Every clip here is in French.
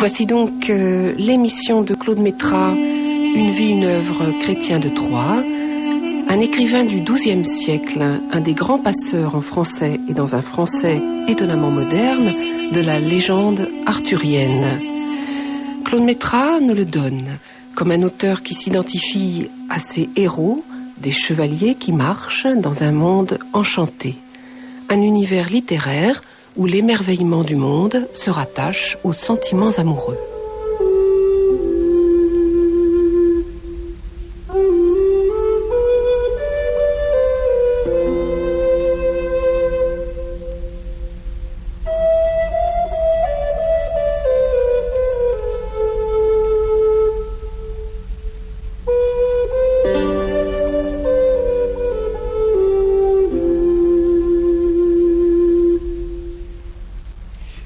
Voici donc l'émission de Claude Métras, Une vie, une œuvre, Chrétien de Troyes, un écrivain du XIIe siècle, un des grands passeurs en français et dans un français étonnamment moderne de la légende arthurienne. Claude Métras nous le donne comme un auteur qui s'identifie à ses héros, des chevaliers qui marchent dans un monde enchanté, un univers littéraire où l'émerveillement du monde se rattache aux sentiments amoureux.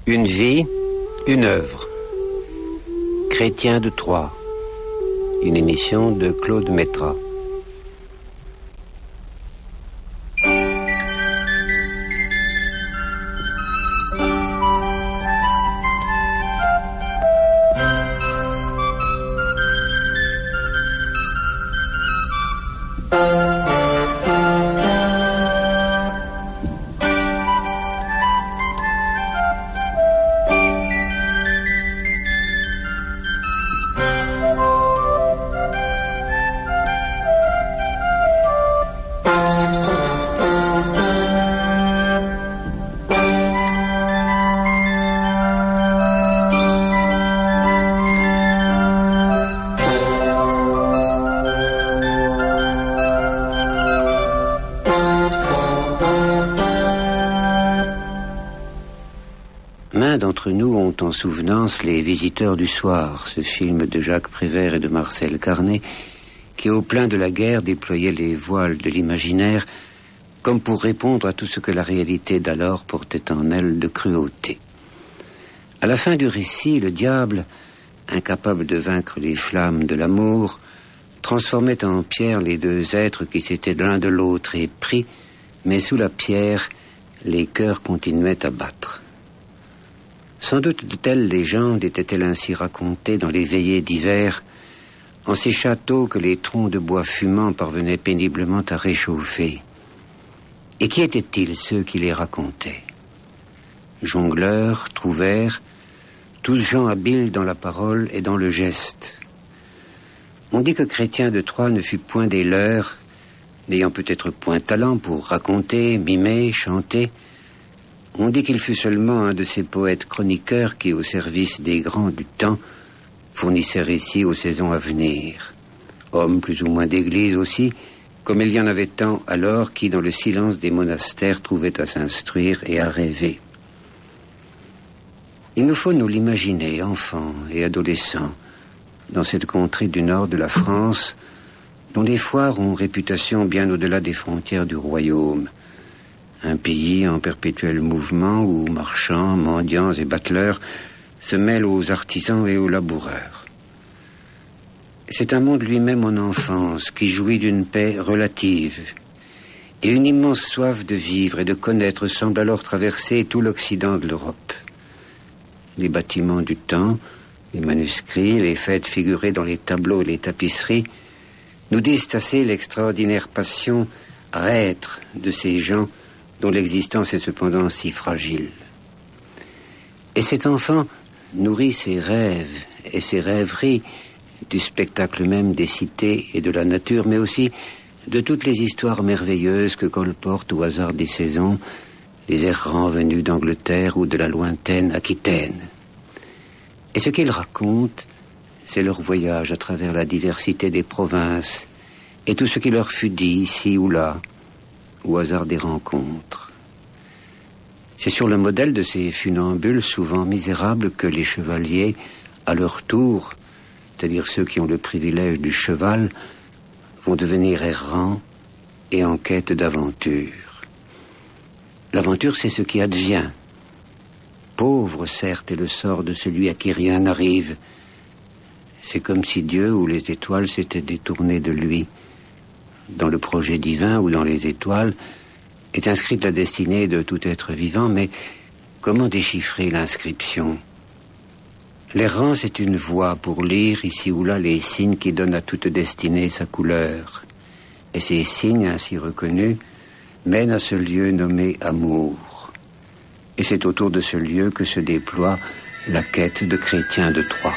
Une vie, une œuvre. Chrétien de Troyes. Une émission de Claude Métras. Main d'entre nous ont en souvenance Les Visiteurs du soir, ce film de Jacques Prévert et de Marcel Carné, qui au plein de la guerre déployait les voiles de l'imaginaire comme pour répondre à tout ce que la réalité d'alors portait en elle de cruauté. À la fin du récit, le diable, incapable de vaincre les flammes de l'amour, transformait en pierre les deux êtres qui s'étaient l'un de l'autre épris, mais sous la pierre, les cœurs continuaient à battre. Sans doute de telles légendes étaient-elles ainsi racontées dans les veillées d'hiver, en ces châteaux que les troncs de bois fumants parvenaient péniblement à réchauffer. Et qui étaient-ils ceux qui les racontaient? Jongleurs, trouvères, tous gens habiles dans la parole et dans le geste. On dit que Chrétien de Troyes ne fut point des leurs, n'ayant peut-être point talent pour raconter, mimer, chanter. On dit qu'il fut seulement un de ces poètes chroniqueurs qui, au service des grands du temps, fournissaient récits aux saisons à venir. Homme plus ou moins d'église aussi, comme il y en avait tant alors qui, dans le silence des monastères, trouvaient à s'instruire et à rêver. Il nous faut nous l'imaginer, enfants et adolescents, dans cette contrée du nord de la France, dont les foires ont réputation bien au-delà des frontières du royaume. Un pays en perpétuel mouvement où marchands, mendiants et bateleurs se mêlent aux artisans et aux laboureurs. C'est un monde lui-même en enfance qui jouit d'une paix relative, et une immense soif de vivre et de connaître semble alors traverser tout l'Occident de l'Europe. Les bâtiments du temps, les manuscrits, les fêtes figurées dans les tableaux et les tapisseries nous disent assez l'extraordinaire passion à être de ces gens dont l'existence est cependant si fragile. Et cet enfant nourrit ses rêves et ses rêveries du spectacle même des cités et de la nature, mais aussi de toutes les histoires merveilleuses que colportent au hasard des saisons les errants venus d'Angleterre ou de la lointaine Aquitaine. Et ce qu'ils racontent, c'est leur voyage à travers la diversité des provinces et tout ce qui leur fut dit ici ou là, au hasard des rencontres. C'est sur le modèle de ces funambules souvent misérables que les chevaliers, à leur tour, c'est-à-dire ceux qui ont le privilège du cheval, vont devenir errants et en quête d'aventure. L'aventure, c'est ce qui advient. Pauvre, certes, est le sort de celui à qui rien n'arrive. C'est comme si Dieu ou les étoiles s'étaient détournées de lui. Dans le projet divin ou dans les étoiles est inscrite la destinée de tout être vivant, mais comment déchiffrer l'inscription? L'errance est une voie pour lire ici ou là les signes qui donnent à toute destinée sa couleur. Et ces signes ainsi reconnus mènent à ce lieu nommé amour. Et c'est autour de ce lieu que se déploie la quête de Chrétien de Troyes.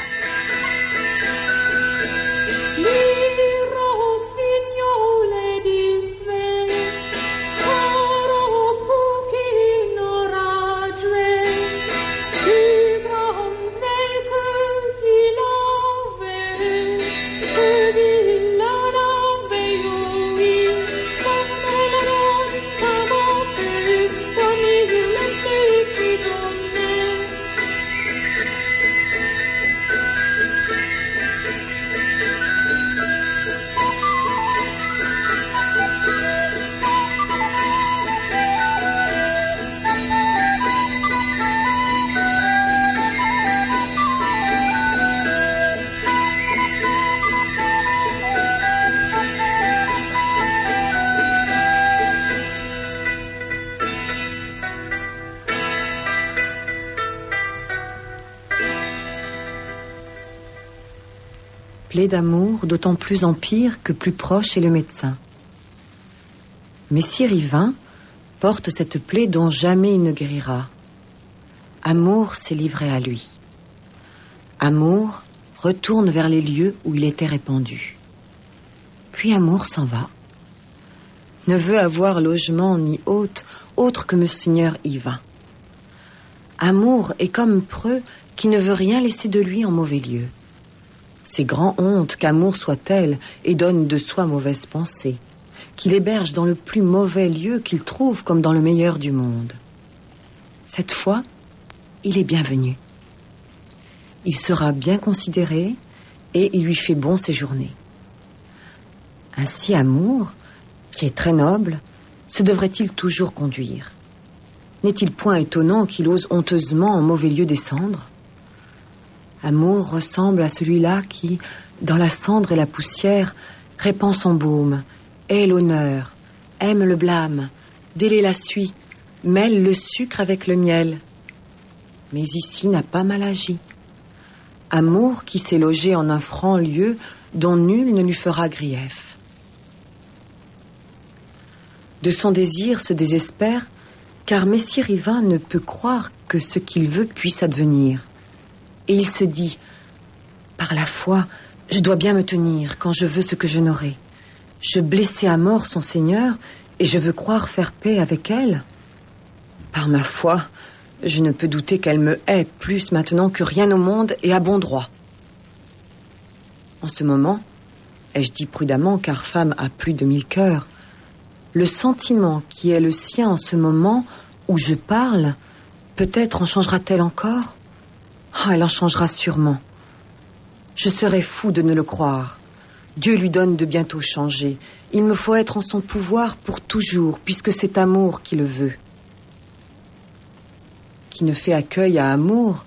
Plaie d'amour, d'autant plus empire que plus proche est le médecin. Messire Yvain porte cette plaie dont jamais il ne guérira. Amour s'est livré à lui. Amour retourne vers les lieux où il était répandu. Puis Amour s'en va. Ne veut avoir logement ni hôte autre que Monseigneur Yvain. Amour est comme Preux qui ne veut rien laisser de lui en mauvais lieu. C'est grand honte qu'Amour soit tel et donne de soi mauvaise pensée, qu'il héberge dans le plus mauvais lieu qu'il trouve comme dans le meilleur du monde. Cette fois, il est bienvenu. Il sera bien considéré et il lui fait bon séjourner. Ainsi Amour, qui est très noble, se devrait-il toujours conduire? N'est-il point étonnant qu'il ose honteusement en mauvais lieu descendre? Amour ressemble à celui-là qui, dans la cendre et la poussière, répand son baume, hait l'honneur, aime le blâme, délaie la suie, mêle le sucre avec le miel. Mais ici n'a pas mal agi. Amour qui s'est logé en un franc lieu dont nul ne lui fera grief. De son désir se désespère, car Messire Yvain ne peut croire que ce qu'il veut puisse advenir. Et il se dit, par la foi, je dois bien me tenir quand je veux ce que je n'aurai. Je blessais à mort son Seigneur et je veux croire faire paix avec elle. Par ma foi, je ne peux douter qu'elle me hait plus maintenant que rien au monde et à bon droit. En ce moment, et je dis prudemment car femme a plus de 1000 cœurs, le sentiment qui est le sien en ce moment où je parle, peut-être en changera-t-elle encore ? Ah, elle en changera sûrement. Je serais fou de ne le croire. Dieu lui donne de bientôt changer. Il me faut être en son pouvoir pour toujours, puisque c'est Amour qui le veut. Qui ne fait accueil à Amour,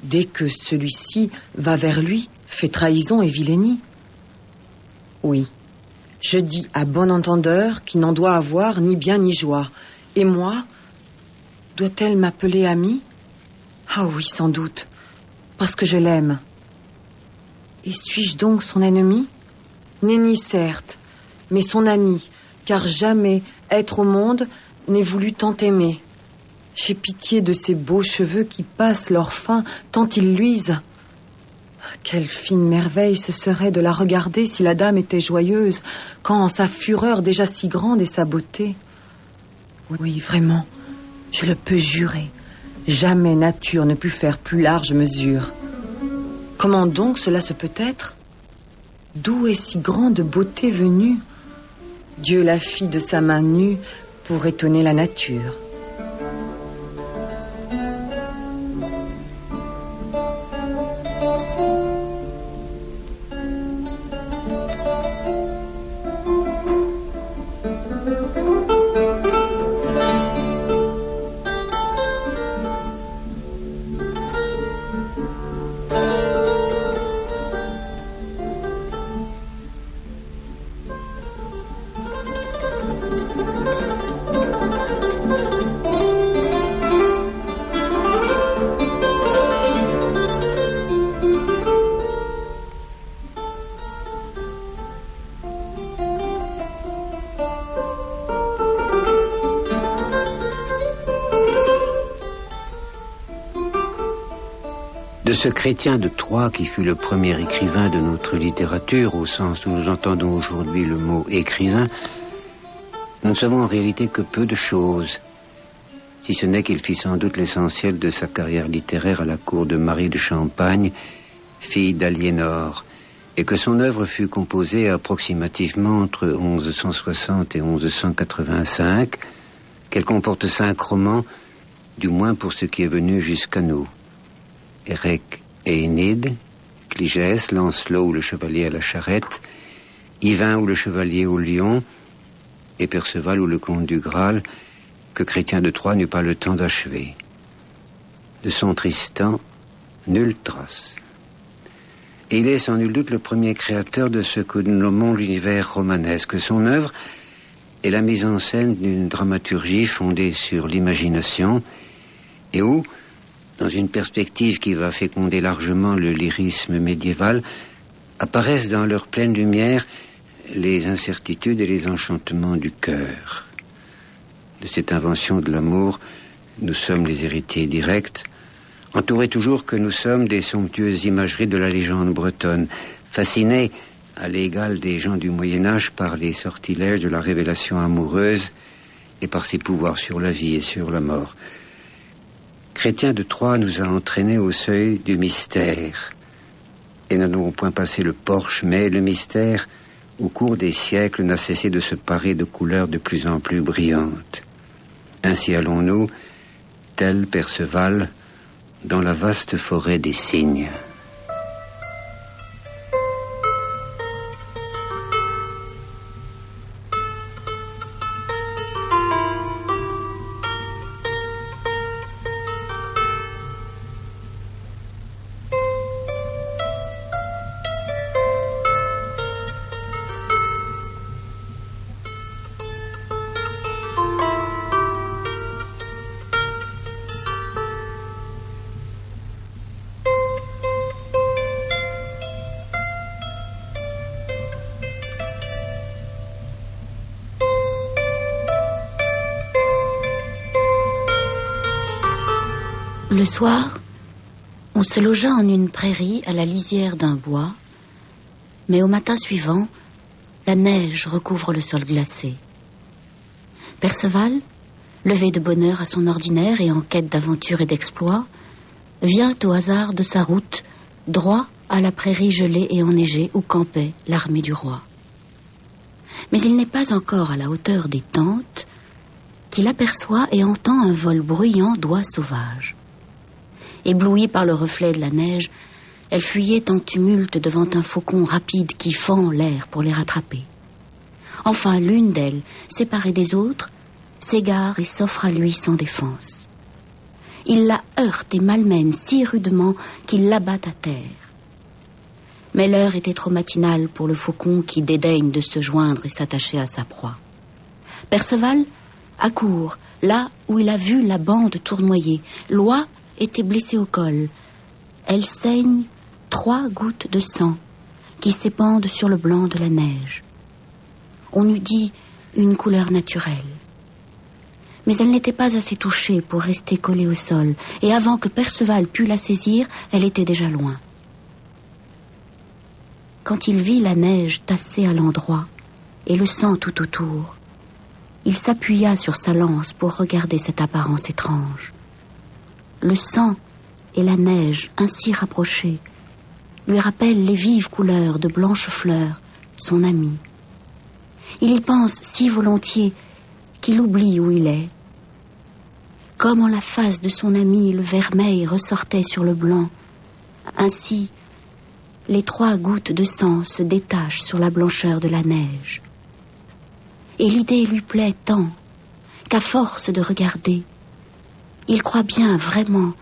dès que celui-ci va vers lui, fait trahison et vilainie. Oui, je dis à bon entendeur qu'il n'en doit avoir ni bien ni joie. Et moi, doit-elle m'appeler amie? Ah oui, sans doute. Parce que je l'aime. Et suis-je donc son ennemi? Nenni, certes, mais son ami, car jamais être au monde n'ait voulu tant aimer. J'ai pitié de ces beaux cheveux qui passent leur fin tant ils luisent. Quelle fine merveille ce serait de la regarder si la dame était joyeuse, quand sa fureur déjà si grande est sa beauté. Oui, vraiment, je le peux jurer. Jamais nature ne put faire plus large mesure. Comment donc cela se peut être? D'où est si grande beauté venue? Dieu la fit de sa main nue pour étonner la nature. De ce Chrétien de Troyes qui fut le premier écrivain de notre littérature, au sens où nous entendons aujourd'hui le mot écrivain, nous ne savons en réalité que peu de choses, si ce n'est qu'il fit sans doute l'essentiel de sa carrière littéraire à la cour de Marie de Champagne, fille d'Aliénor, et que son œuvre fut composée approximativement entre 1160 et 1185, qu'elle comporte 5 romans, du moins pour ce qui est venu jusqu'à nous. Érec et Énide, Cligès, Lancelot ou le chevalier à la charrette, Yvain ou le chevalier au lion, et Perceval ou le comte du Graal, que Chrétien de Troyes n'eut pas le temps d'achever. De son Tristan, nulle trace. Et il est sans nul doute le premier créateur de ce que nous nommons l'univers romanesque. Son œuvre est la mise en scène d'une dramaturgie fondée sur l'imagination et où, dans une perspective qui va féconder largement le lyrisme médiéval, apparaissent dans leur pleine lumière les incertitudes et les enchantements du cœur. De cette invention de l'amour, nous sommes les héritiers directs, entourés toujours que nous sommes des somptueuses imageries de la légende bretonne, fascinés à l'égal des gens du Moyen-Âge par les sortilèges de la révélation amoureuse et par ses pouvoirs sur la vie et sur la mort. Chrétien de Troyes nous a entraînés au seuil du mystère. Et nous n'avons point passé le porche, mais le mystère, au cours des siècles, n'a cessé de se parer de couleurs de plus en plus brillantes. Ainsi allons-nous, tel Perceval, dans la vaste forêt des cygnes. Le soir, on se logea en une prairie à la lisière d'un bois, mais au matin suivant, la neige recouvre le sol glacé. Perceval, levé de bonne heure à son ordinaire et en quête d'aventure et d'exploit, vient au hasard de sa route droit à la prairie gelée et enneigée où campait l'armée du roi. Mais il n'est pas encore à la hauteur des tentes qu'il aperçoit et entend un vol bruyant d'oies sauvages. Éblouie par le reflet de la neige, elle fuyait en tumulte devant un faucon rapide qui fend l'air pour les rattraper. Enfin, l'une d'elles, séparée des autres, s'égare et s'offre à lui sans défense. Il la heurte et malmène si rudement qu'il l'abat à terre. Mais l'heure était trop matinale pour le faucon qui dédaigne de se joindre et s'attacher à sa proie. Perceval accourt là où il a vu la bande tournoyer. L'oie était blessée au col. Elle saigne 3 gouttes de sang qui s'épandent sur le blanc de la neige. On eût dit une couleur naturelle. Mais elle n'était pas assez touchée pour rester collée au sol, et avant que Perceval pût la saisir, elle était déjà loin. Quand il vit la neige tassée à l'endroit et le sang tout autour, il s'appuya sur sa lance pour regarder cette apparence étrange. Le sang et la neige, ainsi rapprochés, lui rappellent les vives couleurs de blanches fleurs, son amie. Il y pense si volontiers qu'il oublie où il est. Comme en la face de son amie, le vermeil ressortait sur le blanc, ainsi les 3 gouttes de sang se détachent sur la blancheur de la neige. Et l'idée lui plaît tant qu'à force de regarder, il croit bien vraiment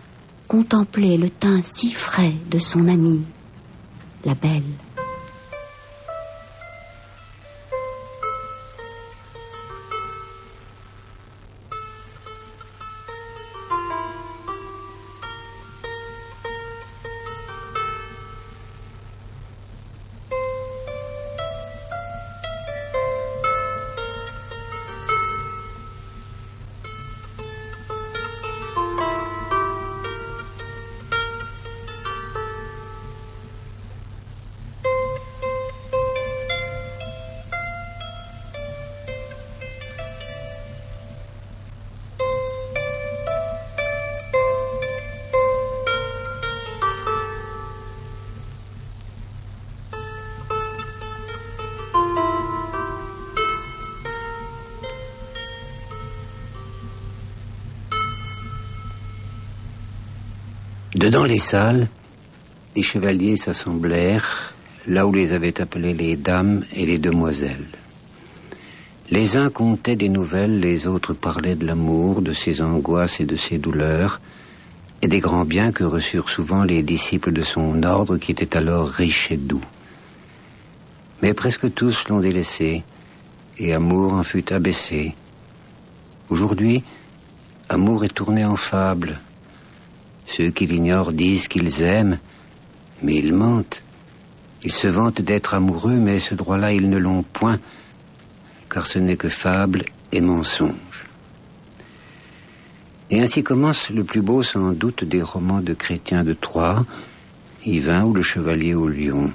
contempler le teint si frais de son amie, la belle. Dedans les salles, les chevaliers s'assemblèrent, là où les avaient appelés les dames et les demoiselles. Les uns contaient des nouvelles, les autres parlaient de l'amour, de ses angoisses et de ses douleurs, et des grands biens que reçurent souvent les disciples de son ordre, qui étaient alors riches et doux. Mais presque tous l'ont délaissé, et Amour en fut abaissé. Aujourd'hui, Amour est tourné en fable. Ceux qui l'ignorent disent qu'ils aiment, mais ils mentent. Ils se vantent d'être amoureux, mais ce droit-là, ils ne l'ont point, car ce n'est que fable et mensonge. Et ainsi commence le plus beau, sans doute, des romans de Chrétien de Troyes, Yvain ou le Chevalier au Lion.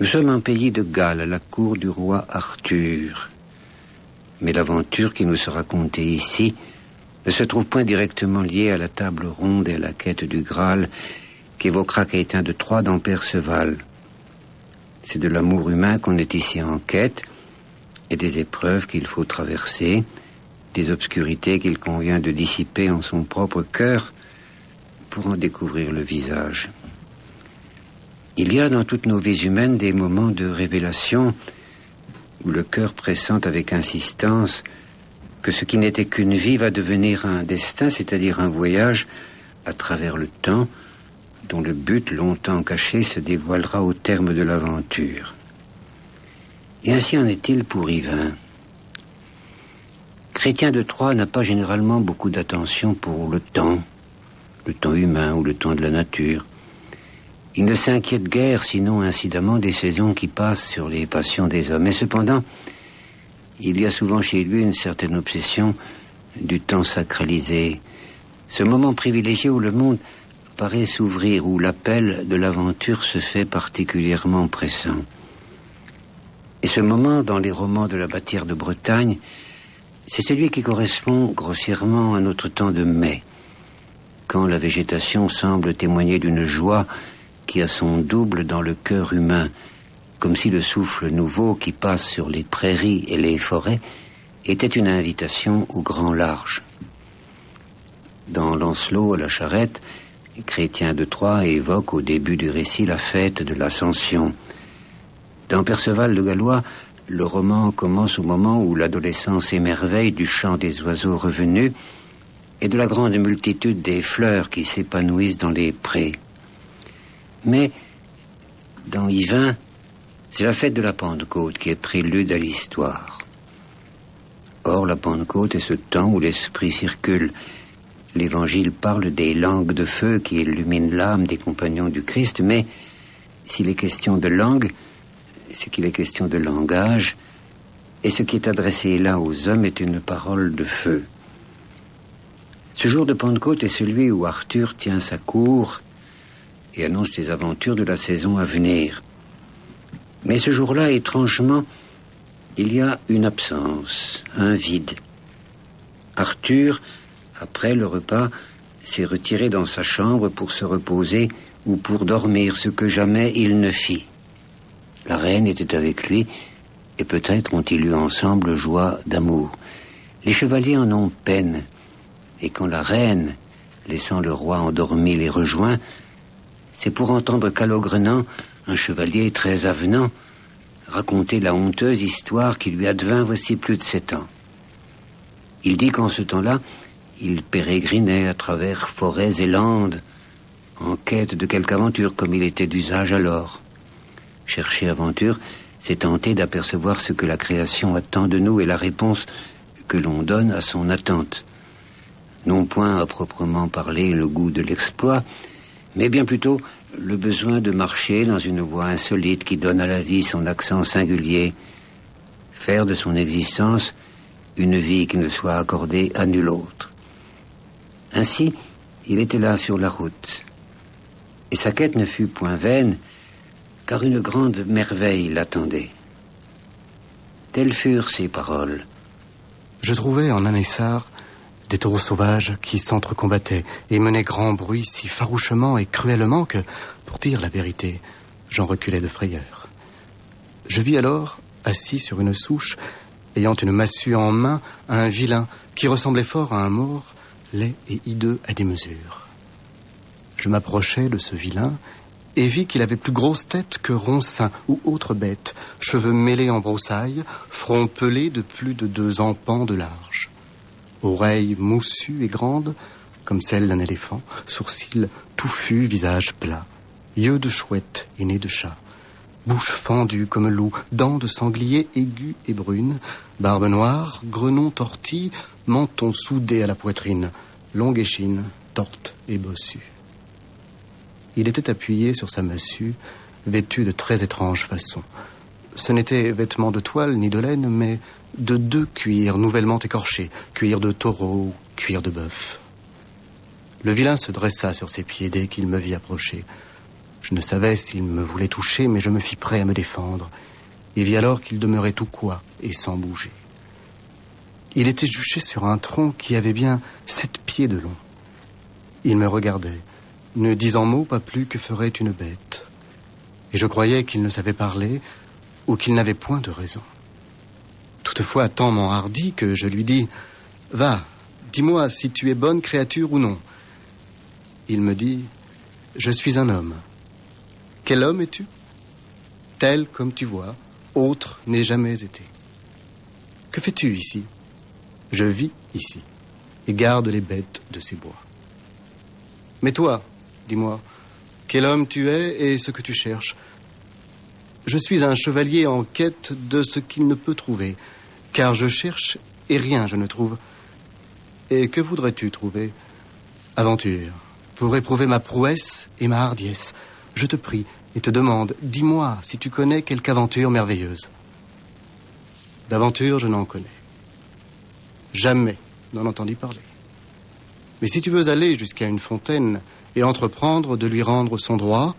Nous sommes un pays de Galles, à la cour du roi Arthur. Mais l'aventure qui nous sera contée ici ne se trouve point directement liée à la table ronde et à la quête du Graal qu'évoquera Chrétien de Troyes dans Perceval. C'est de l'amour humain qu'on est ici en quête, et des épreuves qu'il faut traverser, des obscurités qu'il convient de dissiper en son propre cœur pour en découvrir le visage. Il y a dans toutes nos vies humaines des moments de révélation où le cœur pressent avec insistance que ce qui n'était qu'une vie va devenir un destin, c'est-à-dire un voyage à travers le temps, dont le but longtemps caché se dévoilera au terme de l'aventure. Et ainsi en est-il pour Yvain. Chrétien de Troyes n'a pas généralement beaucoup d'attention pour le temps humain ou le temps de la nature. Il ne s'inquiète guère, sinon incidemment, des saisons qui passent sur les passions des hommes. Mais cependant, il y a souvent chez lui une certaine obsession du temps sacralisé, ce moment privilégié où le monde paraît s'ouvrir, où l'appel de l'aventure se fait particulièrement pressant. Et ce moment, dans les romans de la Bâtière de Bretagne, c'est celui qui correspond grossièrement à notre temps de mai, quand la végétation semble témoigner d'une joie qui a son double dans le cœur humain, comme si le souffle nouveau qui passe sur les prairies et les forêts était une invitation au grand large. Dans Lancelot à la Charrette, Chrétien de Troyes évoque au début du récit la fête de l'Ascension. Dans Perceval le Gallois, le roman commence au moment où l'adolescent s'émerveille du chant des oiseaux revenus et de la grande multitude des fleurs qui s'épanouissent dans les prés. Mais, dans Yvain, c'est la fête de la Pentecôte qui est prélude à l'histoire. Or, la Pentecôte est ce temps où l'esprit circule. L'Évangile parle des langues de feu qui illuminent l'âme des compagnons du Christ, mais s'il est question de langue, c'est qu'il est question de langage, et ce qui est adressé là aux hommes est une parole de feu. Ce jour de Pentecôte est celui où Arthur tient sa cour et annonce les aventures de la saison à venir. Mais ce jour-là, étrangement, il y a une absence, un vide. Arthur, après le repas, s'est retiré dans sa chambre pour se reposer ou pour dormir, ce que jamais il ne fit. La reine était avec lui, et peut-être ont-ils eu ensemble joie d'amour. Les chevaliers en ont peine, et quand la reine, laissant le roi endormi, les rejoint, c'est pour entendre Calogrenant, un chevalier très avenant, raconter la honteuse histoire qui lui advint voici plus de 7 ans. Il dit qu'en ce temps-là, il pérégrinait à travers forêts et landes, en quête de quelque aventure comme il était d'usage alors. Chercher aventure, c'est tenter d'apercevoir ce que la création attend de nous et la réponse que l'on donne à son attente. Non point à proprement parler le goût de l'exploit, mais bien plutôt le besoin de marcher dans une voie insolite qui donne à la vie son accent singulier, faire de son existence une vie qui ne soit accordée à nul autre. Ainsi, il était là sur la route, et sa quête ne fut point vaine, car une grande merveille l'attendait. Telles furent ses paroles. Je trouvais en Anessar des taureaux sauvages qui s'entrecombattaient et menaient grand bruit si farouchement et cruellement que, pour dire la vérité, j'en reculais de frayeur. Je vis alors, assis sur une souche, ayant une massue en main, un vilain qui ressemblait fort à un maure, laid et hideux à démesure. Je m'approchai de ce vilain et vis qu'il avait plus grosse tête que Roncin ou autre bête, cheveux mêlés en broussailles, front pelé de plus de 2 empans de large, oreilles moussues et grandes, comme celles d'un éléphant, sourcils touffus, visage plat, yeux de chouette et nez de chat, bouche fendue comme loup, dents de sanglier aiguës et brunes, barbe noire, grenon tortille, menton soudé à la poitrine, longue échine, torte et bossue. Il était appuyé sur sa massue, vêtu de très étranges façons. Ce n'était vêtements de toile ni de laine, mais de 2 cuirs nouvellement écorchés, cuir de taureau, cuir de bœuf. Le vilain se dressa sur ses pieds dès qu'il me vit approcher. Je ne savais s'il me voulait toucher, mais je me fis prêt à me défendre, et vis alors qu'il demeurait tout coi et sans bouger. Il était juché sur un tronc qui avait bien 7 pieds de long. Il me regardait, ne disant mot pas plus que ferait une bête. Et je croyais qu'il ne savait parler ou qu'il n'avait point de raison. Toutefois, tant m'enhardit que je lui dis « Va, dis-moi si tu es bonne créature ou non. » Il me dit « Je suis un homme. » « Quel homme es-tu ? » ?»« Tel comme tu vois, autre n'ai jamais été. »« Que fais-tu ici ? » ?»« Je vis ici et garde les bêtes de ces bois. »« Mais toi, dis-moi, quel homme tu es et ce que tu cherches ? » ?»« Je suis un chevalier en quête de ce qu'il ne peut trouver, car je cherche et rien je ne trouve. Et que voudrais-tu trouver ? Aventure, pour éprouver ma prouesse et ma hardiesse. Je te prie et te demande, dis-moi si tu connais quelque aventure merveilleuse. D'aventure, je n'en connais. Jamais n'en entendis parler. Mais si tu veux aller jusqu'à une fontaine et entreprendre de lui rendre son droit,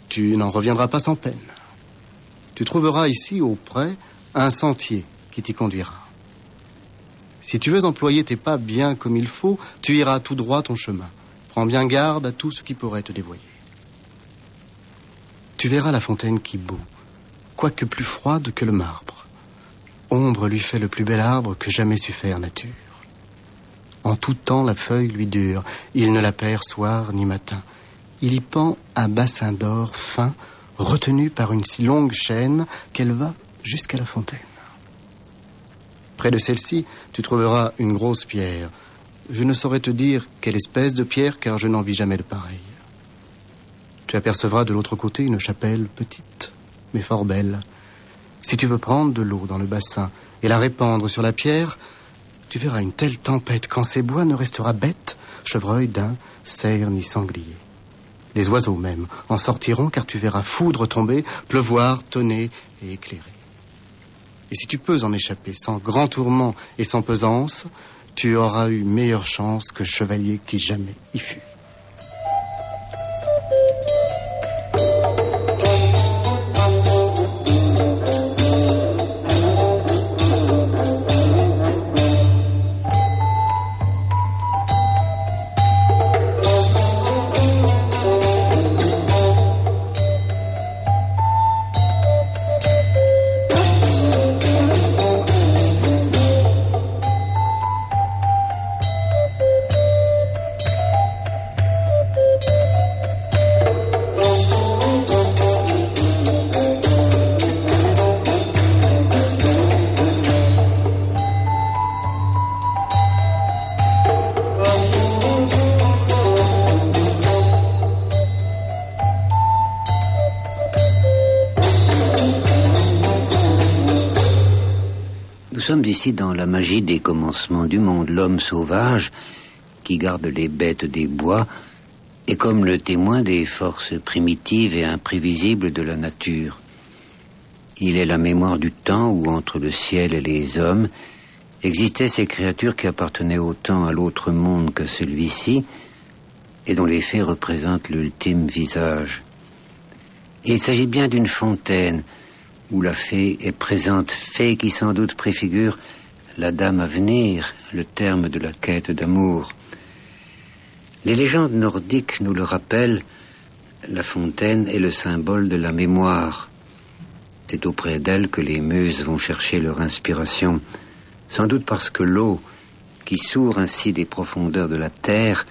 tu n'en reviendras pas sans peine. Tu trouveras ici, auprès, un sentier qui t'y conduira. Si tu veux employer tes pas bien comme il faut, tu iras tout droit ton chemin. Prends bien garde à tout ce qui pourrait te dévoyer. Tu verras la fontaine qui bout, quoique plus froide que le marbre. Ombre lui fait le plus bel arbre que jamais sut faire nature. En tout temps la feuille lui dure, il ne la perd soir ni matin. Il y pend un bassin d'or fin, retenu par une si longue chaîne qu'elle va jusqu'à la fontaine. Près de celle-ci, tu trouveras une grosse pierre. Je ne saurais te dire quelle espèce de pierre, car je n'en vis jamais de pareille. Tu apercevras de l'autre côté une chapelle petite, mais fort belle. Si tu veux prendre de l'eau dans le bassin et la répandre sur la pierre, tu verras une telle tempête qu'en ces bois ne restera bête, chevreuil, daim, cerf ni sanglier. Les oiseaux même en sortiront, car tu verras foudre tomber, pleuvoir, tonner et éclairer. Et si tu peux en échapper sans grand tourment et sans pesance, tu auras eu meilleure chance que chevalier qui jamais y fut. Nous sommes ici dans la magie des commencements du monde. L'homme sauvage, qui garde les bêtes des bois, est comme le témoin des forces primitives et imprévisibles de la nature. Il est la mémoire du temps où, entre le ciel et les hommes, existaient ces créatures qui appartenaient autant à l'autre monde qu'à celui-ci, et dont les faits représentent l'ultime visage. Et il s'agit bien d'une fontaine, où la fée est présente, fée qui sans doute préfigure la dame à venir, le terme de la quête d'amour. Les légendes nordiques nous le rappellent, la fontaine est le symbole de la mémoire. C'est auprès d'elle que les muses vont chercher leur inspiration, sans doute parce que l'eau, qui sourd ainsi des profondeurs de la terre,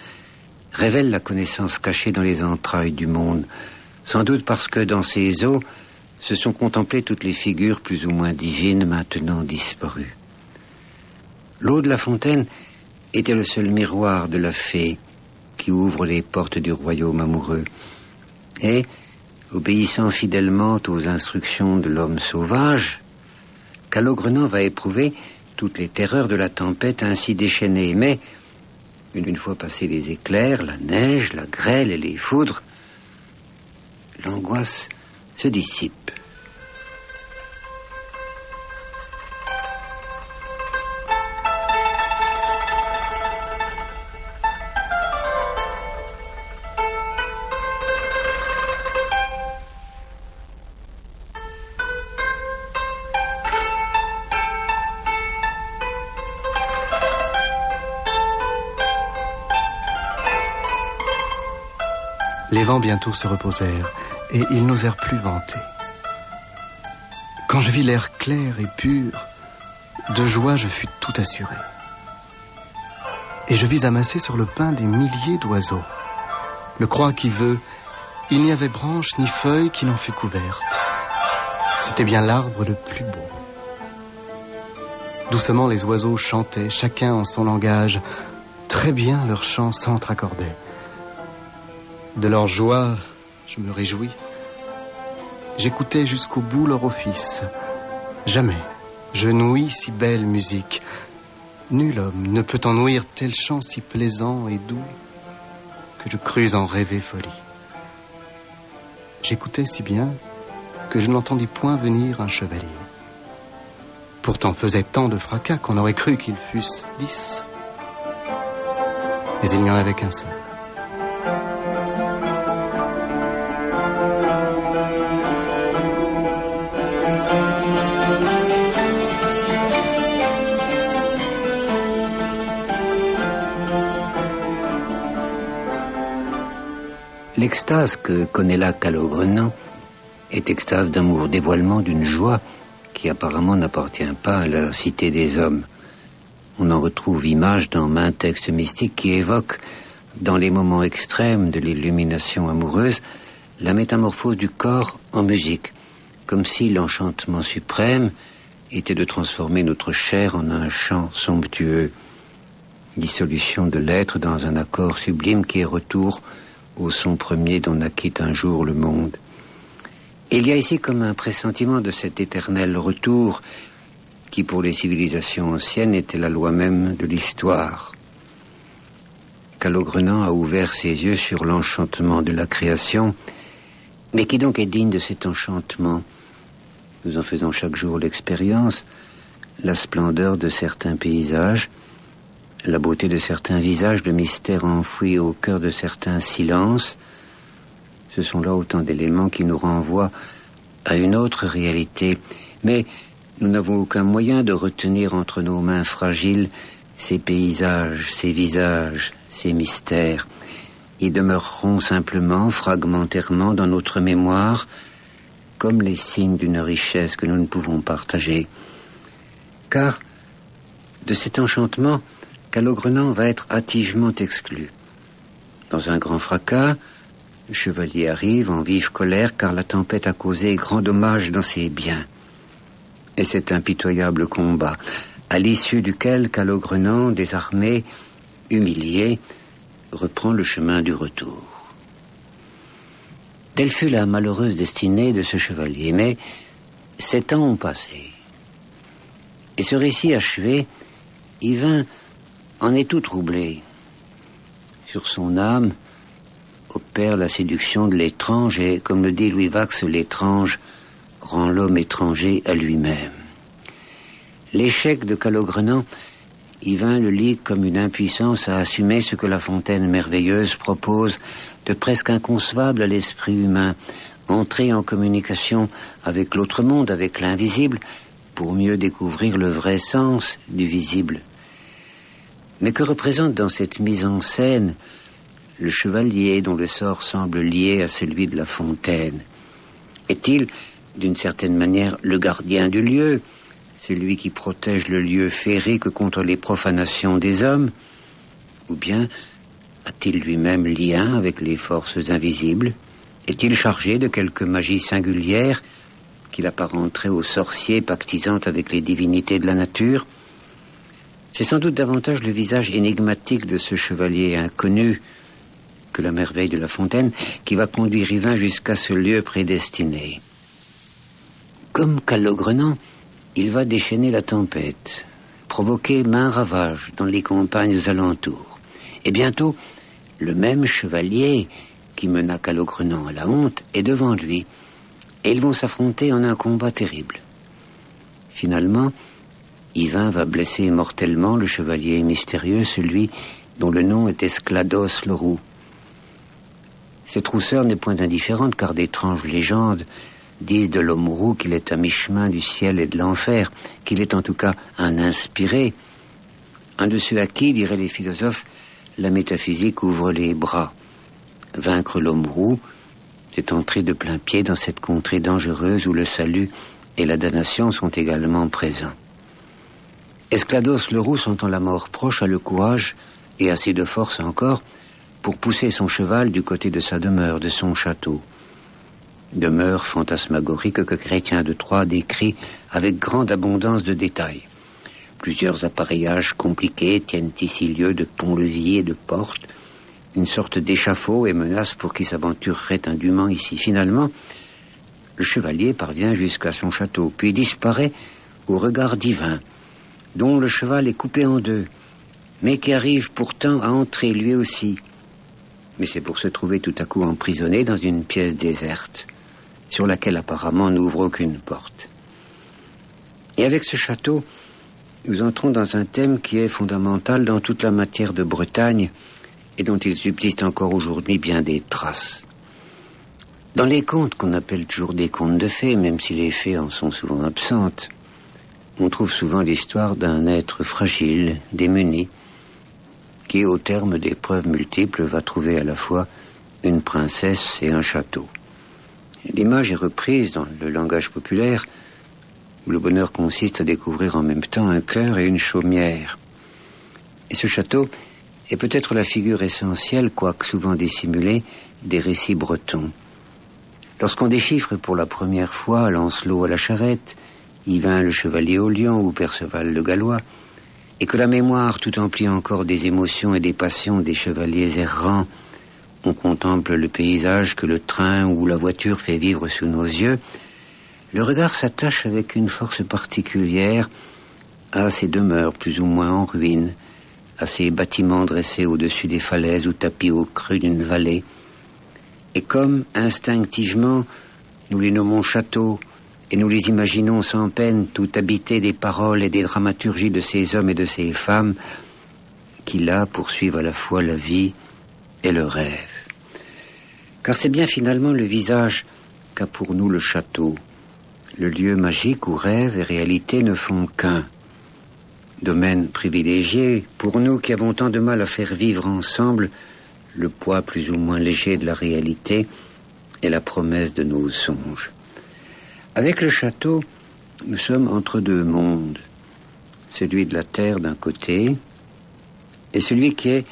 révèle la connaissance cachée dans les entrailles du monde, sans doute parce que dans ces eaux se sont contemplées toutes les figures plus ou moins divines maintenant disparues. L'eau de la fontaine était le seul miroir de la fée qui ouvre les portes du royaume amoureux. Et, obéissant fidèlement aux instructions de l'homme sauvage, Calogrenant va éprouver toutes les terreurs de la tempête ainsi déchaînée. Mais, une fois passés les éclairs, la neige, la grêle et les foudres, l'angoisse se dissipe. Les vents bientôt se reposèrent, et ils n'osèrent plus vanter. Quand je vis l'air clair et pur, de joie je fus tout assuré. Et je vis amasser sur le pin des milliers d'oiseaux. Le croix qui veut, il n'y avait branche ni feuille qui n'en fût couverte. C'était bien l'arbre le plus beau. Doucement les oiseaux chantaient, chacun en son langage. Très bien leur chant s'entre-accordait. De leur joie, je me réjouis. J'écoutais jusqu'au bout leur office. Jamais je n'ouïs si belle musique. Nul homme ne peut en ouïr tel chant si plaisant et doux que je crus en rêver folie. J'écoutais si bien que je n'entendis point venir un chevalier. Pourtant faisait tant de fracas qu'on aurait cru qu'ils fussent 10. Mais il n'y en avait qu'un seul. L'extase que connaît là Calogrenant est extase d'amour, dévoilement d'une joie qui apparemment n'appartient pas à la cité des hommes. On en retrouve image dans maints textes mystiques qui évoquent, dans les moments extrêmes de l'illumination amoureuse, la métamorphose du corps en musique, comme si l'enchantement suprême était de transformer notre chair en un chant somptueux, dissolution de l'être dans un accord sublime qui est retour au son premier dont naquit un jour le monde. Et il y a ici comme un pressentiment de cet éternel retour qui, pour les civilisations anciennes, était la loi même de l'histoire. Calogrenant a ouvert ses yeux sur l'enchantement de la création, mais qui donc est digne de cet enchantement? Nous en faisons chaque jour l'expérience, la splendeur de certains paysages, la beauté de certains visages, le mystère enfoui au cœur de certains silences. Ce sont là autant d'éléments qui nous renvoient à une autre réalité. Mais nous n'avons aucun moyen de retenir entre nos mains fragiles ces paysages, ces visages, ces mystères. Ils demeureront simplement, fragmentairement dans notre mémoire, comme les signes d'une richesse que nous ne pouvons partager. Car de cet enchantement, Calogrenant va être hâtivement exclu. Dans un grand fracas, le chevalier arrive en vive colère car la tempête a causé grand dommage dans ses biens. Et cet impitoyable combat, à l'issue duquel Calogrenant, désarmé, humilié, reprend le chemin du retour. Telle fut la malheureuse destinée de ce chevalier, mais 7 ans ont passé. Et ce récit achevé, Yvain en est tout troublé. Sur son âme opère la séduction de l'étrange et, comme le dit Louis Vax, l'étrange rend l'homme étranger à lui-même. L'échec de Calogrenant, Yvain le lit comme une impuissance à assumer ce que la fontaine merveilleuse propose de presque inconcevable à l'esprit humain, entrer en communication avec l'autre monde, avec l'invisible, pour mieux découvrir le vrai sens du visible. Mais que représente dans cette mise en scène le chevalier dont le sort semble lié à celui de la fontaine? Est-il, d'une certaine manière, le gardien du lieu, celui qui protège le lieu féerique contre les profanations des hommes? Ou bien A-t-il lui-même lien avec les forces invisibles? Est-il chargé de quelque magie singulière qu'il apparenterait aux sorciers pactisant avec les divinités de la nature? C'est sans doute davantage le visage énigmatique de ce chevalier inconnu que la merveille de La Fontaine qui va conduire Yvain jusqu'à ce lieu prédestiné. Comme Calogrenant, il va déchaîner la tempête, provoquer maints ravages dans les campagnes alentours. Et bientôt, le même chevalier qui mena Calogrenant à la honte est devant lui, et ils vont s'affronter en un combat terrible. Finalement, Yvain va blesser mortellement le chevalier mystérieux, celui dont le nom est Esclados le Roux. Cette rousseur n'est point indifférente, car d'étranges légendes disent de l'homme roux qu'il est à mi-chemin du ciel et de l'enfer, qu'il est en tout cas un inspiré, un de ceux à qui, diraient les philosophes, la métaphysique ouvre les bras. Vaincre l'homme roux, c'est entrer de plein pied dans cette contrée dangereuse où le salut et la damnation sont également présents. Esclados le Roux, sentant la mort proche, a le courage, et assez de force encore, pour pousser son cheval du côté de sa demeure, de son château. Demeure fantasmagorique que Chrétien de Troyes décrit avec grande abondance de détails. Plusieurs appareillages compliqués tiennent ici lieu de pont-levis et de portes, une sorte d'échafaud et menace pour qui s'aventurerait indûment ici. Finalement, le chevalier parvient jusqu'à son château, puis disparaît au regard d'Yvain, dont le cheval est coupé en deux, mais qui arrive pourtant à entrer lui aussi. Mais c'est pour se trouver tout à coup emprisonné dans une pièce déserte, sur laquelle apparemment n'ouvre aucune porte. Et avec ce château, nous entrons dans un thème qui est fondamental dans toute la matière de Bretagne et dont il subsiste encore aujourd'hui bien des traces. Dans les contes qu'on appelle toujours des contes de fées, même si les fées en sont souvent absentes, on trouve souvent l'histoire d'un être fragile, démuni, qui, au terme d'épreuves multiples, va trouver à la fois une princesse et un château. L'image est reprise dans le langage populaire, où le bonheur consiste à découvrir en même temps un cœur et une chaumière. Et ce château est peut-être la figure essentielle, quoique souvent dissimulée, des récits bretons. Lorsqu'on déchiffre pour la première fois Lancelot à la charrette, Yvain le chevalier au lion ou Perceval le gallois, et que la mémoire tout emplit encore des émotions et des passions des chevaliers errants, on contemple le paysage que le train ou la voiture fait vivre sous nos yeux, le regard s'attache avec une force particulière à ces demeures plus ou moins en ruine, à ces bâtiments dressés au-dessus des falaises ou tapis au creux d'une vallée. Et comme, instinctivement, nous les nommons châteaux, et nous les imaginons sans peine tout habités des paroles et des dramaturgies de ces hommes et de ces femmes qui là poursuivent à la fois la vie et le rêve. Car c'est bien finalement le visage qu'a pour nous le château, le lieu magique où rêve et réalité ne font qu'un. Domaine privilégié pour nous qui avons tant de mal à faire vivre ensemble le poids plus ou moins léger de la réalité et la promesse de nos songes. Avec le château, nous sommes entre deux mondes, celui de la terre d'un côté et celui qui est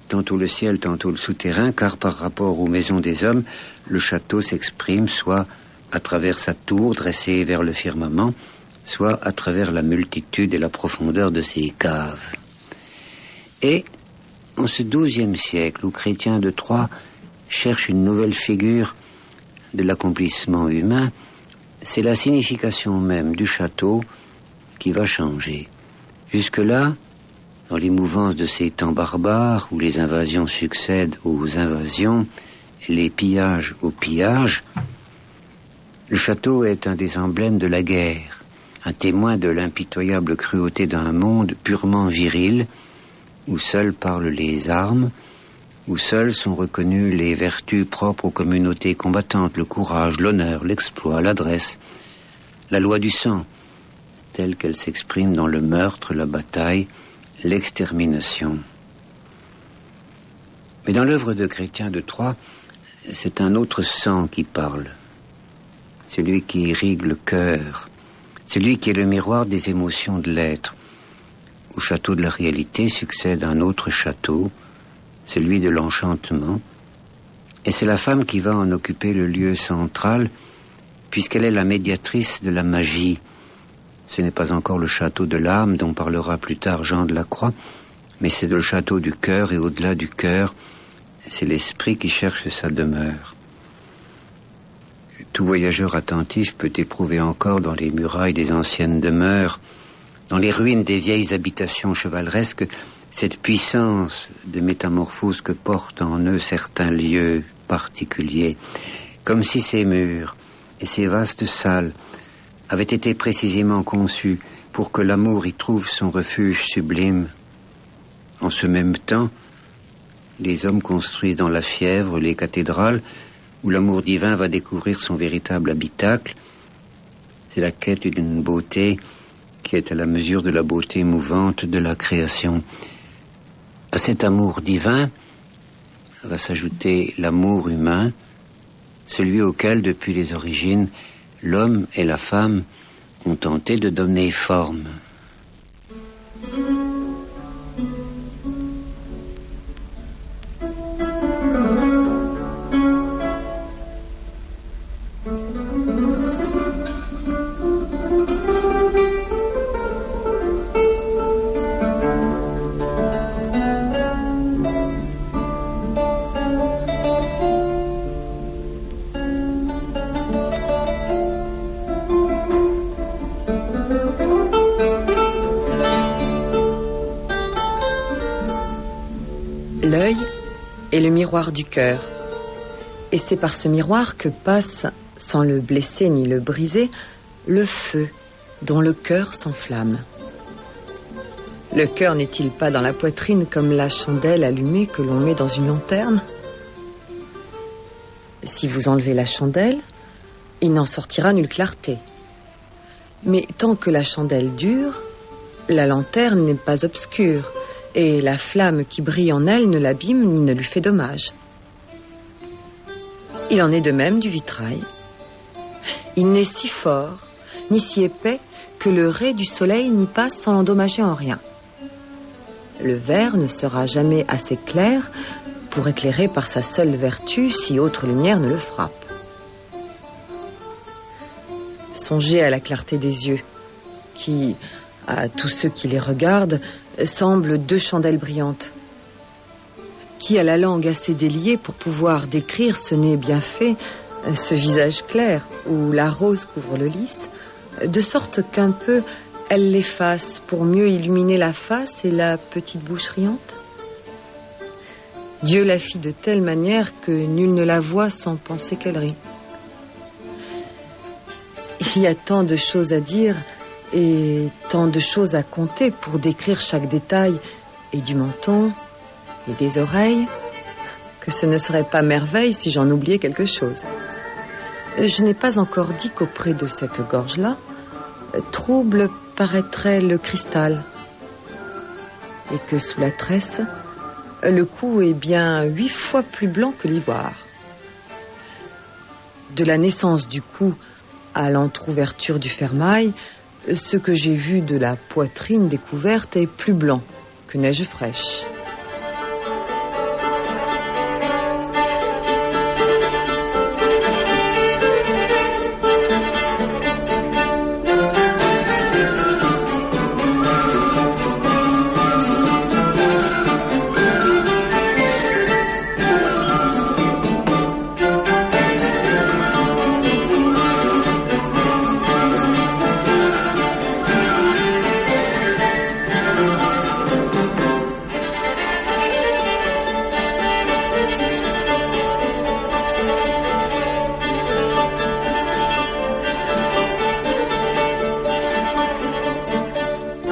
tantôt le ciel, tantôt le souterrain, car par rapport aux maisons des hommes, le château s'exprime soit à travers sa tour dressée vers le firmament, soit à travers la multitude et la profondeur de ses caves. Et en ce XIIe siècle où Chrétien de Troyes cherche une nouvelle figure de l'accomplissement humain, c'est la signification même du château qui va changer. Jusque-là, dans les mouvances de ces temps barbares où les invasions succèdent aux invasions, les pillages aux pillages, le château est un des emblèmes de la guerre, un témoin de l'impitoyable cruauté d'un monde purement viril, où seules parlent les armes, où seules sont reconnues les vertus propres aux communautés combattantes, le courage, l'honneur, l'exploit, l'adresse, la loi du sang, telle qu'elle s'exprime dans le meurtre, la bataille, l'extermination. Mais dans l'œuvre de Chrétien de Troyes, c'est un autre sang qui parle, celui qui irrigue le cœur, celui qui est le miroir des émotions de l'être. Au château de la réalité succède un autre château, celui de l'enchantement, et c'est la femme qui va en occuper le lieu central, puisqu'elle est la médiatrice de la magie. Ce n'est pas encore le château de l'âme dont parlera plus tard Jean de la Croix, mais c'est le château du cœur, et au-delà du cœur, c'est l'esprit qui cherche sa demeure. Tout voyageur attentif peut éprouver encore dans les murailles des anciennes demeures, dans les ruines des vieilles habitations chevaleresques, cette puissance de métamorphose que portent en eux certains lieux particuliers, comme si ces murs et ces vastes salles avaient été précisément conçus pour que l'amour y trouve son refuge sublime. En ce même temps, les hommes construisent dans la fièvre les cathédrales où l'amour divin va découvrir son véritable habitacle. C'est la quête d'une beauté qui est à la mesure de la beauté mouvante de la création. À cet amour divin va s'ajouter l'amour humain, celui auquel, depuis les origines, l'homme et la femme ont tenté de donner forme. L'œil est le miroir du cœur. Et c'est par ce miroir que passe, sans le blesser ni le briser, le feu dont le cœur s'enflamme. Le cœur n'est-il pas dans la poitrine comme la chandelle allumée que l'on met dans une lanterne ? Si vous enlevez la chandelle, il n'en sortira nulle clarté. Mais tant que la chandelle dure, la lanterne n'est pas obscure, et la flamme qui brille en elle ne l'abîme ni ne lui fait dommage. Il en est de même du vitrail. Il n'est si fort, ni si épais, que le ray du soleil n'y passe sans l'endommager en rien. Le verre ne sera jamais assez clair pour éclairer par sa seule vertu si autre lumière ne le frappe. Songez à la clarté des yeux, qui, à tous ceux qui les regardent, semblent deux chandelles brillantes. Qui a la langue assez déliée pour pouvoir décrire ce nez bien fait, ce visage clair où la rose couvre le lys, de sorte qu'un peu elle l'efface pour mieux illuminer la face et la petite bouche riante ? Dieu la fit de telle manière que nul ne la voit sans penser qu'elle rit. Il y a tant de choses à dire et tant de choses à compter pour décrire chaque détail, et du menton, et des oreilles, que ce ne serait pas merveille si j'en oubliais quelque chose. Je n'ai pas encore dit qu'auprès de cette gorge-là, trouble paraîtrait le cristal, et que sous la tresse, le cou est bien 8 fois plus blanc que l'ivoire. De la naissance du cou à l'entr'ouverture du fermail, ce que j'ai vu de la poitrine découverte est plus blanc que neige fraîche.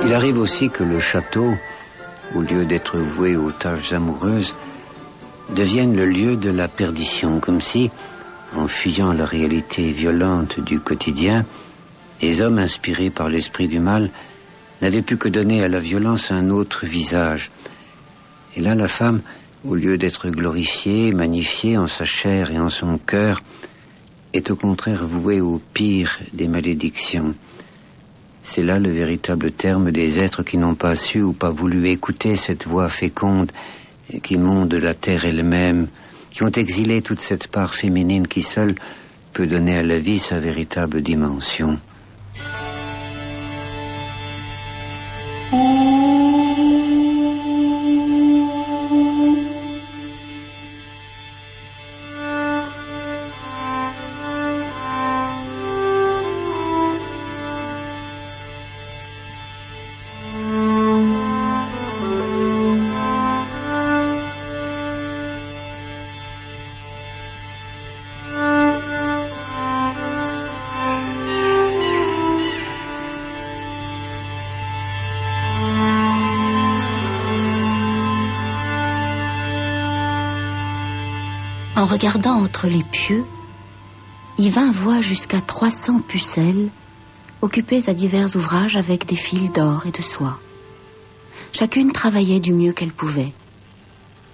Il arrive aussi que le château, au lieu d'être voué aux tâches amoureuses, devienne le lieu de la perdition, comme si, en fuyant la réalité violente du quotidien, les hommes inspirés par l'esprit du mal n'avaient plus que donner à la violence un autre visage. Et là, la femme, au lieu d'être glorifiée, magnifiée en sa chair et en son cœur, est au contraire vouée au pire des malédictions. C'est là le véritable terme des êtres qui n'ont pas su ou pas voulu écouter cette voix féconde et qui mondent la terre elle-même, qui ont exilé toute cette part féminine qui seule peut donner à la vie sa véritable dimension. En regardant entre les pieux, Yvain voit jusqu'à 300 pucelles occupées à divers ouvrages avec des fils d'or et de soie. Chacune travaillait du mieux qu'elle pouvait.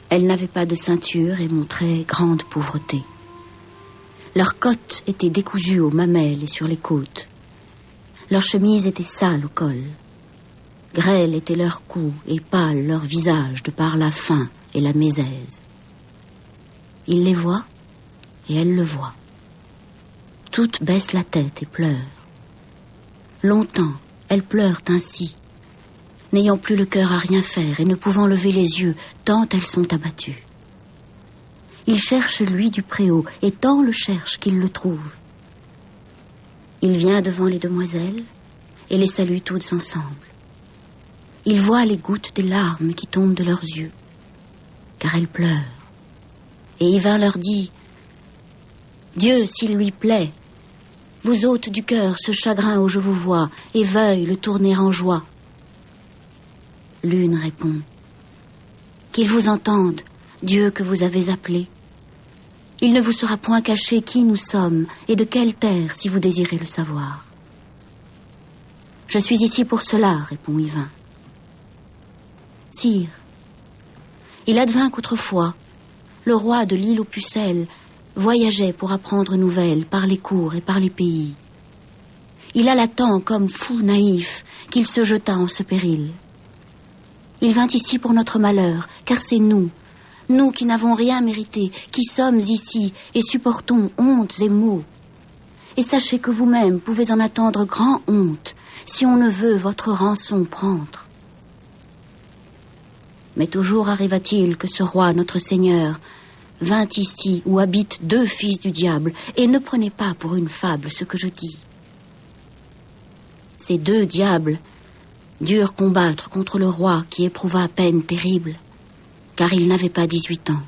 Elle n'avait pas de ceinture et montrait grande pauvreté. Leurs cottes étaient décousues aux mamelles et sur les côtes. Leurs chemises étaient sales au col. Grêle était leur cou et pâle leur visage de par la faim et la mésaise. Il les voit et elle le voit. Toutes baissent la tête et pleurent. Longtemps, elles pleurent ainsi, n'ayant plus le cœur à rien faire et ne pouvant lever les yeux tant elles sont abattues. Il cherche lui du préau et tant le cherche qu'il le trouve. Il vient devant les demoiselles et les salue toutes ensemble. Il voit les gouttes des larmes qui tombent de leurs yeux, car elles pleurent. Et Yvain leur dit: Dieu, s'il lui plaît, vous ôte du cœur ce chagrin où je vous vois, et veuille le tourner en joie. L'une répond: Qu'il vous entende, Dieu que vous avez appelé. Il ne vous sera point caché qui nous sommes et de quelle terre, si vous désirez le savoir. Je suis ici pour cela, répond Yvain. Sire, il advint qu'autrefois, le roi de l'île aux Pucelles voyageait pour apprendre nouvelles par les cours et par les pays. Il alla tant comme fou naïf qu'il se jeta en ce péril. Il vint ici pour notre malheur, car c'est nous qui n'avons rien mérité, qui sommes ici et supportons hontes et maux. Et sachez que vous-même pouvez en attendre grand honte, si on ne veut votre rançon prendre. Mais toujours arriva-t-il que ce roi, notre Seigneur, vint ici où habitent 2 fils du diable, et ne prenez pas pour une fable ce que je dis. Ces 2 diables durent combattre contre le roi qui éprouva peine terrible, car il n'avait pas 18 ans.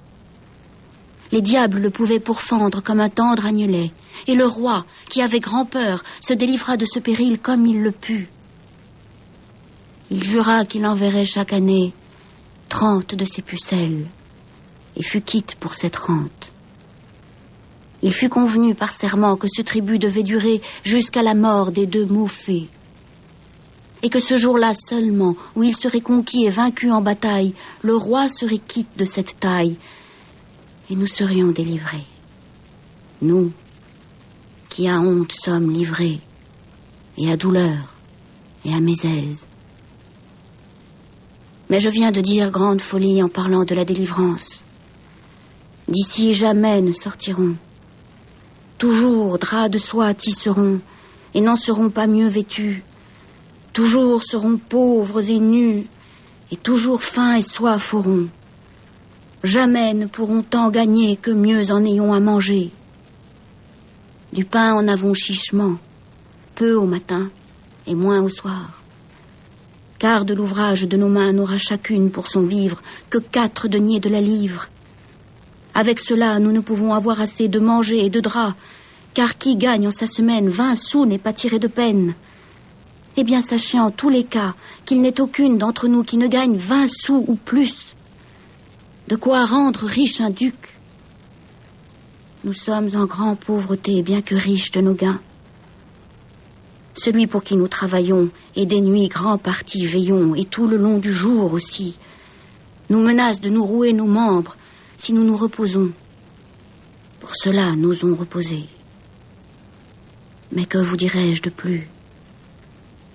Les diables le pouvaient pourfendre comme un tendre agnelet, et le roi, qui avait grand peur, se délivra de ce péril comme il le put. Il jura qu'il enverrait chaque année 30 de ses pucelles, et fut quitte pour cette rente. Il fut convenu par serment que ce tribut devait durer jusqu'à la mort des 2 Mauffets, et que ce jour-là seulement, où il serait conquis et vaincu en bataille, le roi serait quitte de cette taille, et nous serions délivrés. Nous, qui à honte sommes livrés, et à douleur, et à mésaise. Mais je viens de dire grande folie en parlant de la délivrance. D'ici jamais ne sortiront. Toujours draps de soie tisseront, et n'en seront pas mieux vêtus. Toujours seront pauvres et nus, et toujours faim et soif auront. Jamais ne pourront tant gagner que mieux en ayons à manger. Du pain en avons chichement, peu au matin et moins au soir. Car de l'ouvrage de nos mains n'aura chacune pour son vivre que 4 deniers de la livre. Avec cela, nous ne pouvons avoir assez de manger et de drap, car qui gagne en sa semaine 20 sous n'est pas tiré de peine. Eh bien, sachez en tous les cas qu'il n'est aucune d'entre nous qui ne gagne 20 sous ou plus. De quoi rendre riche un duc. Nous sommes en grande pauvreté, bien que riches de nos gains. Celui pour qui nous travaillons, et des nuits grand parties veillons, et tout le long du jour aussi, nous menace de nous rouer nos membres si nous nous reposons. Pour cela, n'osons reposer. Mais que vous dirais-je de plus?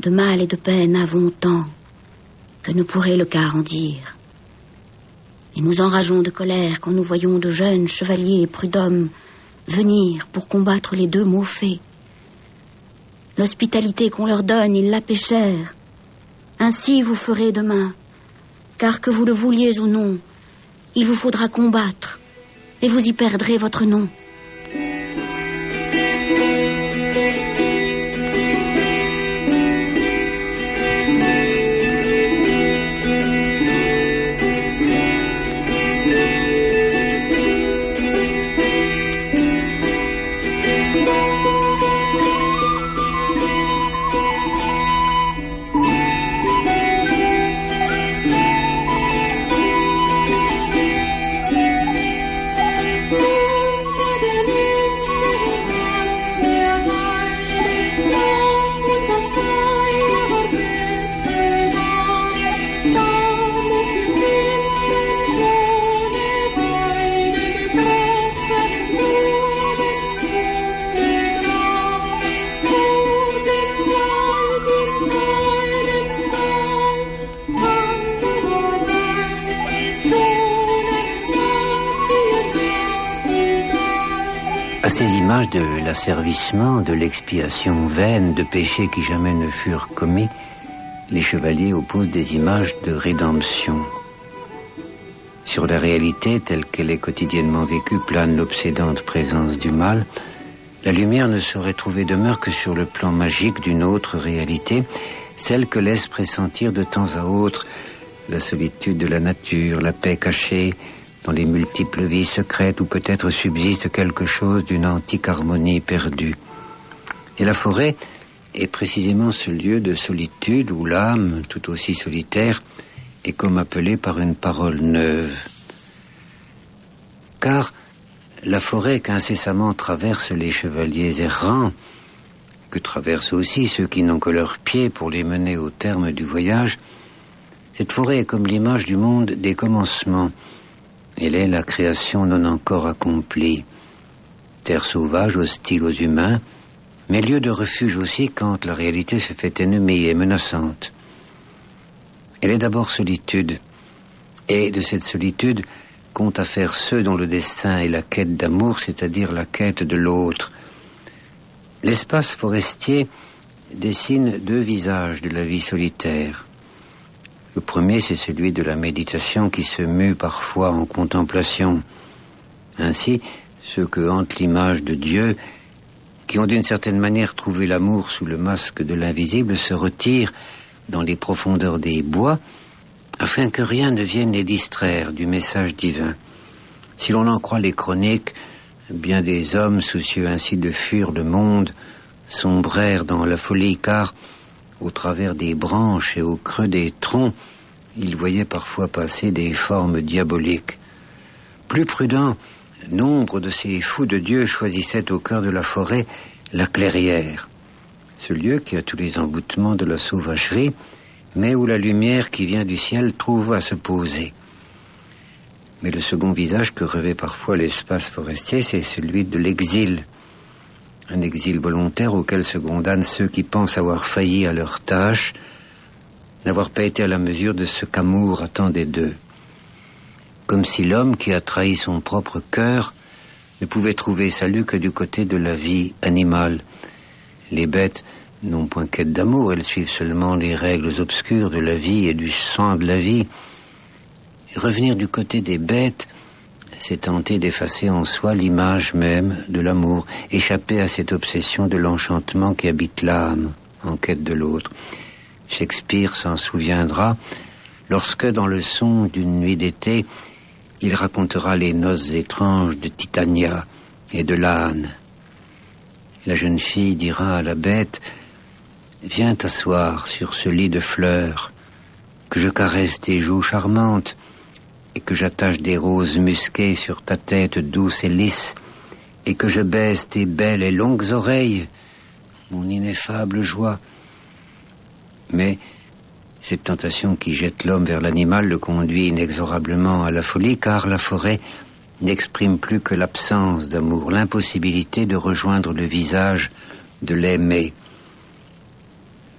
De mal et de peine avons tant que ne pourrait le quart en dire. Et nous enrageons de colère quand nous voyons de jeunes chevaliers et prud'hommes venir pour combattre les deux maux faits. L'hospitalité qu'on leur donne, ils la paient cher. Ainsi vous ferez demain, car que vous le vouliez ou non, il vous faudra combattre, et vous y perdrez votre nom. À ces images de l'asservissement, de l'expiation vaine, de péchés qui jamais ne furent commis, les chevaliers opposent des images de rédemption. Sur la réalité telle qu'elle est quotidiennement vécue plane l'obsédante présence du mal. La lumière ne saurait trouver demeure que sur le plan magique d'une autre réalité, celle que laisse pressentir de temps à autre la solitude de la nature, la paix cachée dans les multiples vies secrètes où peut-être subsiste quelque chose d'une antique harmonie perdue. Et la forêt est précisément ce lieu de solitude où l'âme, tout aussi solitaire, est comme appelée par une parole neuve. Car la forêt qu'incessamment traversent les chevaliers errants, que traversent aussi ceux qui n'ont que leurs pieds pour les mener au terme du voyage, cette forêt est comme l'image du monde des commencements. Elle est la création non encore accomplie. Terre sauvage, hostile aux humains, mais lieu de refuge aussi quand la réalité se fait ennemie et menaçante. Elle est d'abord solitude, et de cette solitude compte à faire ceux dont le destin est la quête d'amour, c'est-à-dire la quête de l'autre. L'espace forestier dessine deux visages de la vie solitaire. Le premier, c'est celui de la méditation qui se mue parfois en contemplation. Ainsi, ceux que hante l'image de Dieu, qui ont d'une certaine manière trouvé l'amour sous le masque de l'invisible, se retirent dans les profondeurs des bois, afin que rien ne vienne les distraire du message divin. Si l'on en croit les chroniques, bien des hommes soucieux ainsi de fuir le monde sombrèrent dans la folie, car au travers des branches et au creux des troncs, ils voyaient parfois passer des formes diaboliques. Plus prudents, nombre de ces fous de Dieu choisissaient au cœur de la forêt la clairière, ce lieu qui a tous les emboutements de la sauvagerie, mais où la lumière qui vient du ciel trouve à se poser. Mais le second visage que revêt parfois l'espace forestier, c'est celui de l'exil. Un exil volontaire auquel se condamnent ceux qui pensent avoir failli à leur tâche, n'avoir pas été à la mesure de ce qu'amour attendait d'eux. Comme si l'homme qui a trahi son propre cœur ne pouvait trouver salut que du côté de la vie animale. Les bêtes n'ont point quête d'amour, elles suivent seulement les règles obscures de la vie et du sang de la vie. Revenir du côté des bêtes, c'est tenter d'effacer en soi l'image même de l'amour, échapper à cette obsession de l'enchantement qui habite l'âme en quête de l'autre. Shakespeare s'en souviendra lorsque, dans le son d'une nuit d'été, il racontera les noces étranges de Titania et de l'âne. La jeune fille dira à la bête: « Viens t'asseoir sur ce lit de fleurs, que je caresse tes joues charmantes, et que j'attache des roses musquées sur ta tête douce et lisse, et que je baise tes belles et longues oreilles, mon ineffable joie. » Mais cette tentation qui jette l'homme vers l'animal le conduit inexorablement à la folie, car la forêt n'exprime plus que l'absence d'amour, l'impossibilité de rejoindre le visage de l'aimer.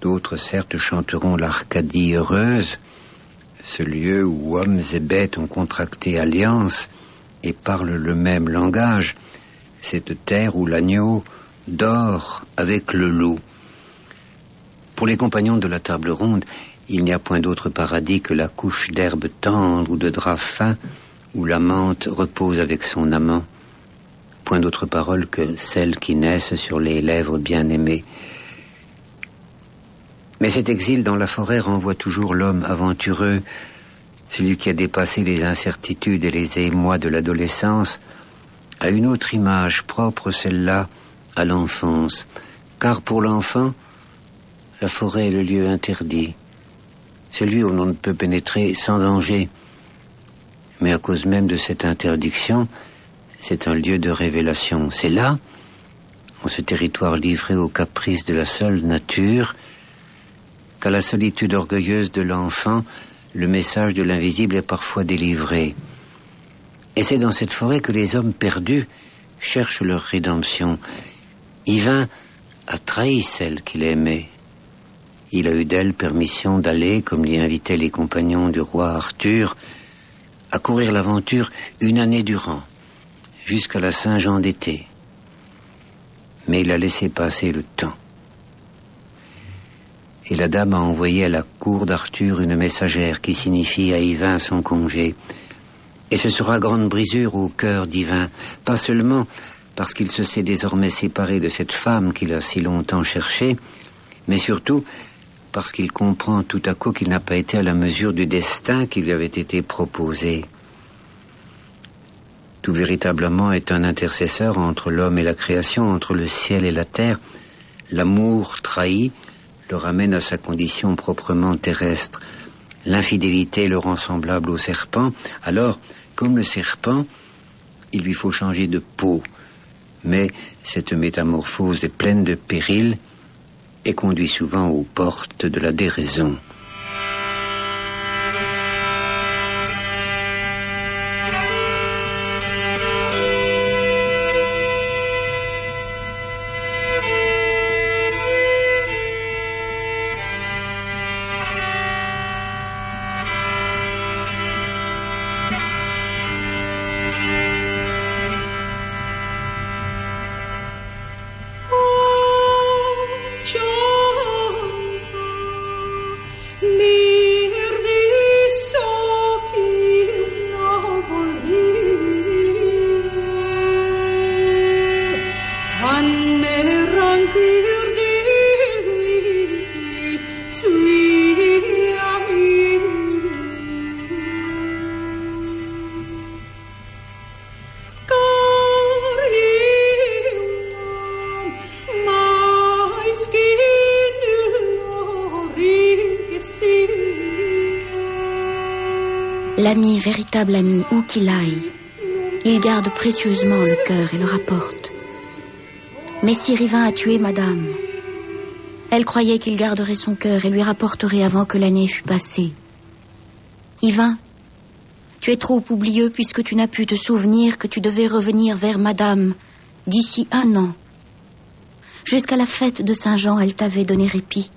D'autres, certes, chanteront l'Arcadie heureuse, ce lieu où hommes et bêtes ont contracté alliance et parlent le même langage, cette terre où l'agneau dort avec le loup. Pour les compagnons de la table ronde, il n'y a point d'autre paradis que la couche d'herbe tendre ou de drap fin où l'amante repose avec son amant. Point d'autre parole que celles qui naissent sur les lèvres bien-aimées. Mais cet exil dans la forêt renvoie toujours l'homme aventureux, celui qui a dépassé les incertitudes et les émois de l'adolescence, à une autre image propre, celle-là, à l'enfance. Car pour l'enfant, la forêt est le lieu interdit, celui où l'on ne peut pénétrer sans danger. Mais à cause même de cette interdiction, c'est un lieu de révélation. C'est là, en ce territoire livré aux caprices de la seule nature, qu'à la solitude orgueilleuse de l'enfant, le message de l'invisible est parfois délivré. Et c'est dans cette forêt que les hommes perdus cherchent leur rédemption. Yvain a trahi celle qu'il aimait. Il a eu d'elle permission d'aller, comme l'y invitaient les compagnons du roi Arthur, à courir l'aventure 1 année durant, jusqu'à la Saint-Jean d'été. Mais il a laissé passer le temps. Et la dame a envoyé à la cour d'Arthur une messagère qui signifie à Yvain son congé. Et ce sera grande brisure au cœur d'Yvain, pas seulement parce qu'il se sait désormais séparé de cette femme qu'il a si longtemps cherchée, mais surtout parce qu'il comprend tout à coup qu'il n'a pas été à la mesure du destin qui lui avait été proposé. Tout véritablement est un intercesseur entre l'homme et la création, entre le ciel et la terre. L'amour trahi le ramène à sa condition proprement terrestre. L'infidélité le rend semblable au serpent. Alors, comme le serpent, il lui faut changer de peau. Mais cette métamorphose est pleine de périls et conduit souvent aux portes de la déraison. L'ami, véritable ami, où qu'il aille, il garde précieusement le cœur et le rapporte. Messire Yvain a tué madame. Elle croyait qu'il garderait son cœur et lui rapporterait avant que l'année fût passée. Yvain, tu es trop oublieux puisque tu n'as pu te souvenir que tu devais revenir vers madame d'ici 1 an. Jusqu'à la fête de Saint-Jean, elle t'avait donné répit.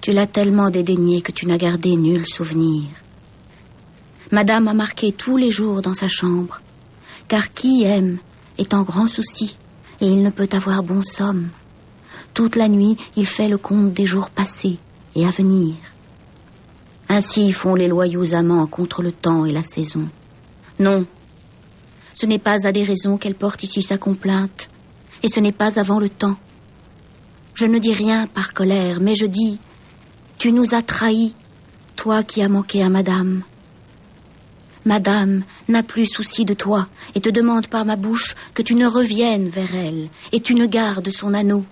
Tu l'as tellement dédaigné que tu n'as gardé nul souvenir. Madame a marqué tous les jours dans sa chambre, car qui aime est en grand souci, et il ne peut avoir bon somme. Toute la nuit, il fait le compte des jours passés et à venir. Ainsi font les loyaux amants contre le temps et la saison. Non, ce n'est pas à des raisons qu'elle porte ici sa complainte, et ce n'est pas avant le temps. Je ne dis rien par colère, mais je dis, tu nous as trahis, toi qui as manqué à madame. Madame n'a plus souci de toi et te demande par ma bouche que tu ne reviennes vers elle et tu ne gardes son anneau.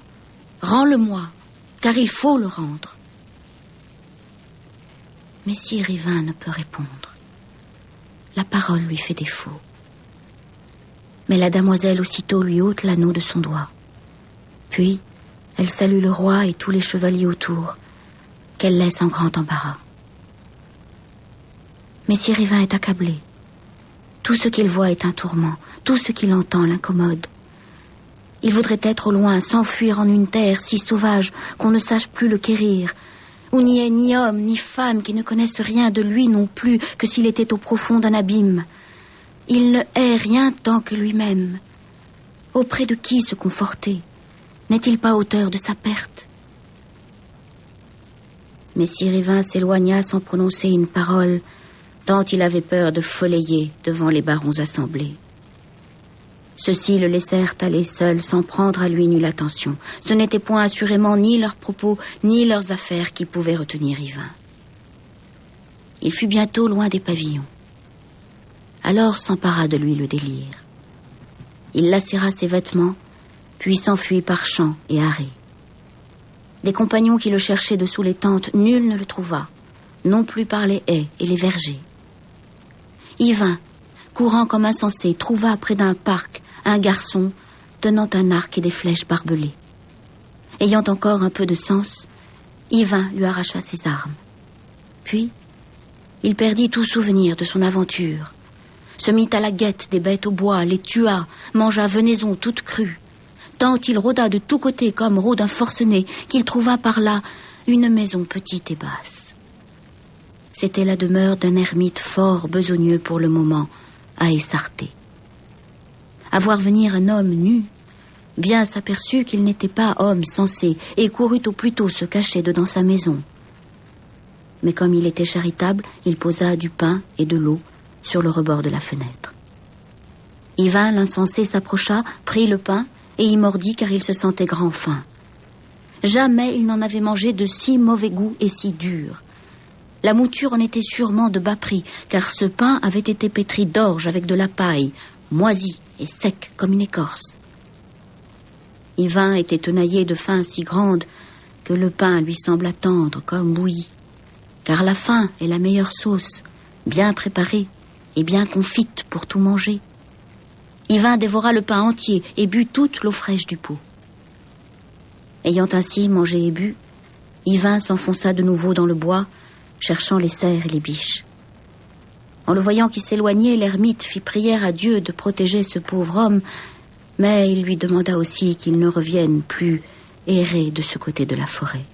Rends-le-moi, car il faut le rendre. Messire Yvain ne peut répondre. La parole lui fait défaut. Mais la damoiselle aussitôt lui ôte l'anneau de son doigt. Puis, elle salue le roi et tous les chevaliers autour, qu'elle laisse en grand embarras. Messire Yvain est accablé. Tout ce qu'il voit est un tourment. Tout ce qu'il entend l'incommode. Il voudrait être au loin, s'enfuir en une terre si sauvage qu'on ne sache plus le quérir, où n'y ait ni homme ni femme qui ne connaissent rien de lui non plus que s'il était au profond d'un abîme. Il ne hait rien tant que lui-même. Auprès de qui se conforter? N'est-il pas auteur de sa perte? Messire Yvain s'éloigna sans prononcer une parole, tant il avait peur de folleyer devant les barons assemblés. Ceux-ci le laissèrent aller seul sans prendre à lui nulle attention. Ce n'était point assurément ni leurs propos ni leurs affaires qui pouvaient retenir Yvain. Il fut bientôt loin des pavillons. Alors s'empara de lui le délire. Il lacéra ses vêtements, puis s'enfuit par champs et arrêts. Les compagnons qui le cherchaient dessous les tentes, nul ne le trouva, non plus par les haies et les vergers. Yvain, courant comme insensé, trouva près d'un parc un garçon tenant un arc et des flèches barbelées. Ayant encore un peu de sens, Yvain lui arracha ses armes. Puis, il perdit tout souvenir de son aventure, se mit à la guette des bêtes au bois, les tua, mangea venaison toute crue, tant il rôda de tous côtés comme rôde un forcené, qu'il trouva par là une maison petite et basse. C'était la demeure d'un ermite fort besogneux pour le moment, à Essarté. À voir venir un homme nu, bien s'aperçut qu'il n'était pas homme sensé et courut au plus tôt se cacher dedans sa maison. Mais comme il était charitable, il posa du pain et de l'eau sur le rebord de la fenêtre. Yvain, l'insensé, s'approcha, prit le pain et y mordit car il se sentait grand faim. Jamais il n'en avait mangé de si mauvais goût et si dur. La mouture en était sûrement de bas prix, car ce pain avait été pétri d'orge avec de la paille, moisi et sec comme une écorce. Yvain était tenaillé de faim si grande que le pain lui sembla tendre comme bouilli, car la faim est la meilleure sauce, bien préparée et bien confite pour tout manger. Yvain dévora le pain entier et but toute l'eau fraîche du pot. Ayant ainsi mangé et bu, Yvain s'enfonça de nouveau dans le bois, cherchant les cerfs et les biches. En le voyant qui s'éloignait, l'ermite fit prière à Dieu de protéger ce pauvre homme, mais il lui demanda aussi qu'il ne revienne plus errer de ce côté de la forêt.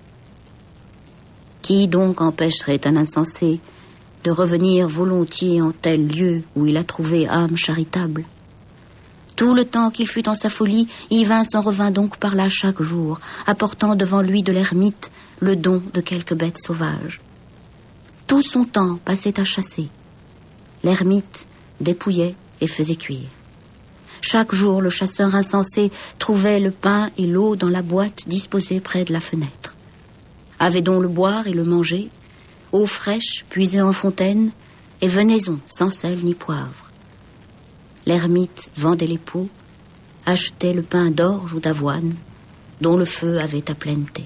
Qui donc empêcherait un insensé de revenir volontiers en tel lieu où il a trouvé âme charitable? Tout le temps qu'il fut en sa folie, Yvain s'en revint donc par là chaque jour, apportant devant lui de l'ermite le don de quelques bêtes sauvages. Tout son temps passait à chasser. L'ermite dépouillait et faisait cuire. Chaque jour, le chasseur insensé trouvait le pain et l'eau dans la boîte disposée près de la fenêtre. Avait donc le boire et le manger, eau fraîche puisée en fontaine, et venaison sans sel ni poivre. L'ermite vendait les pots, achetait le pain d'orge ou d'avoine, dont le feu avait à pleine thé.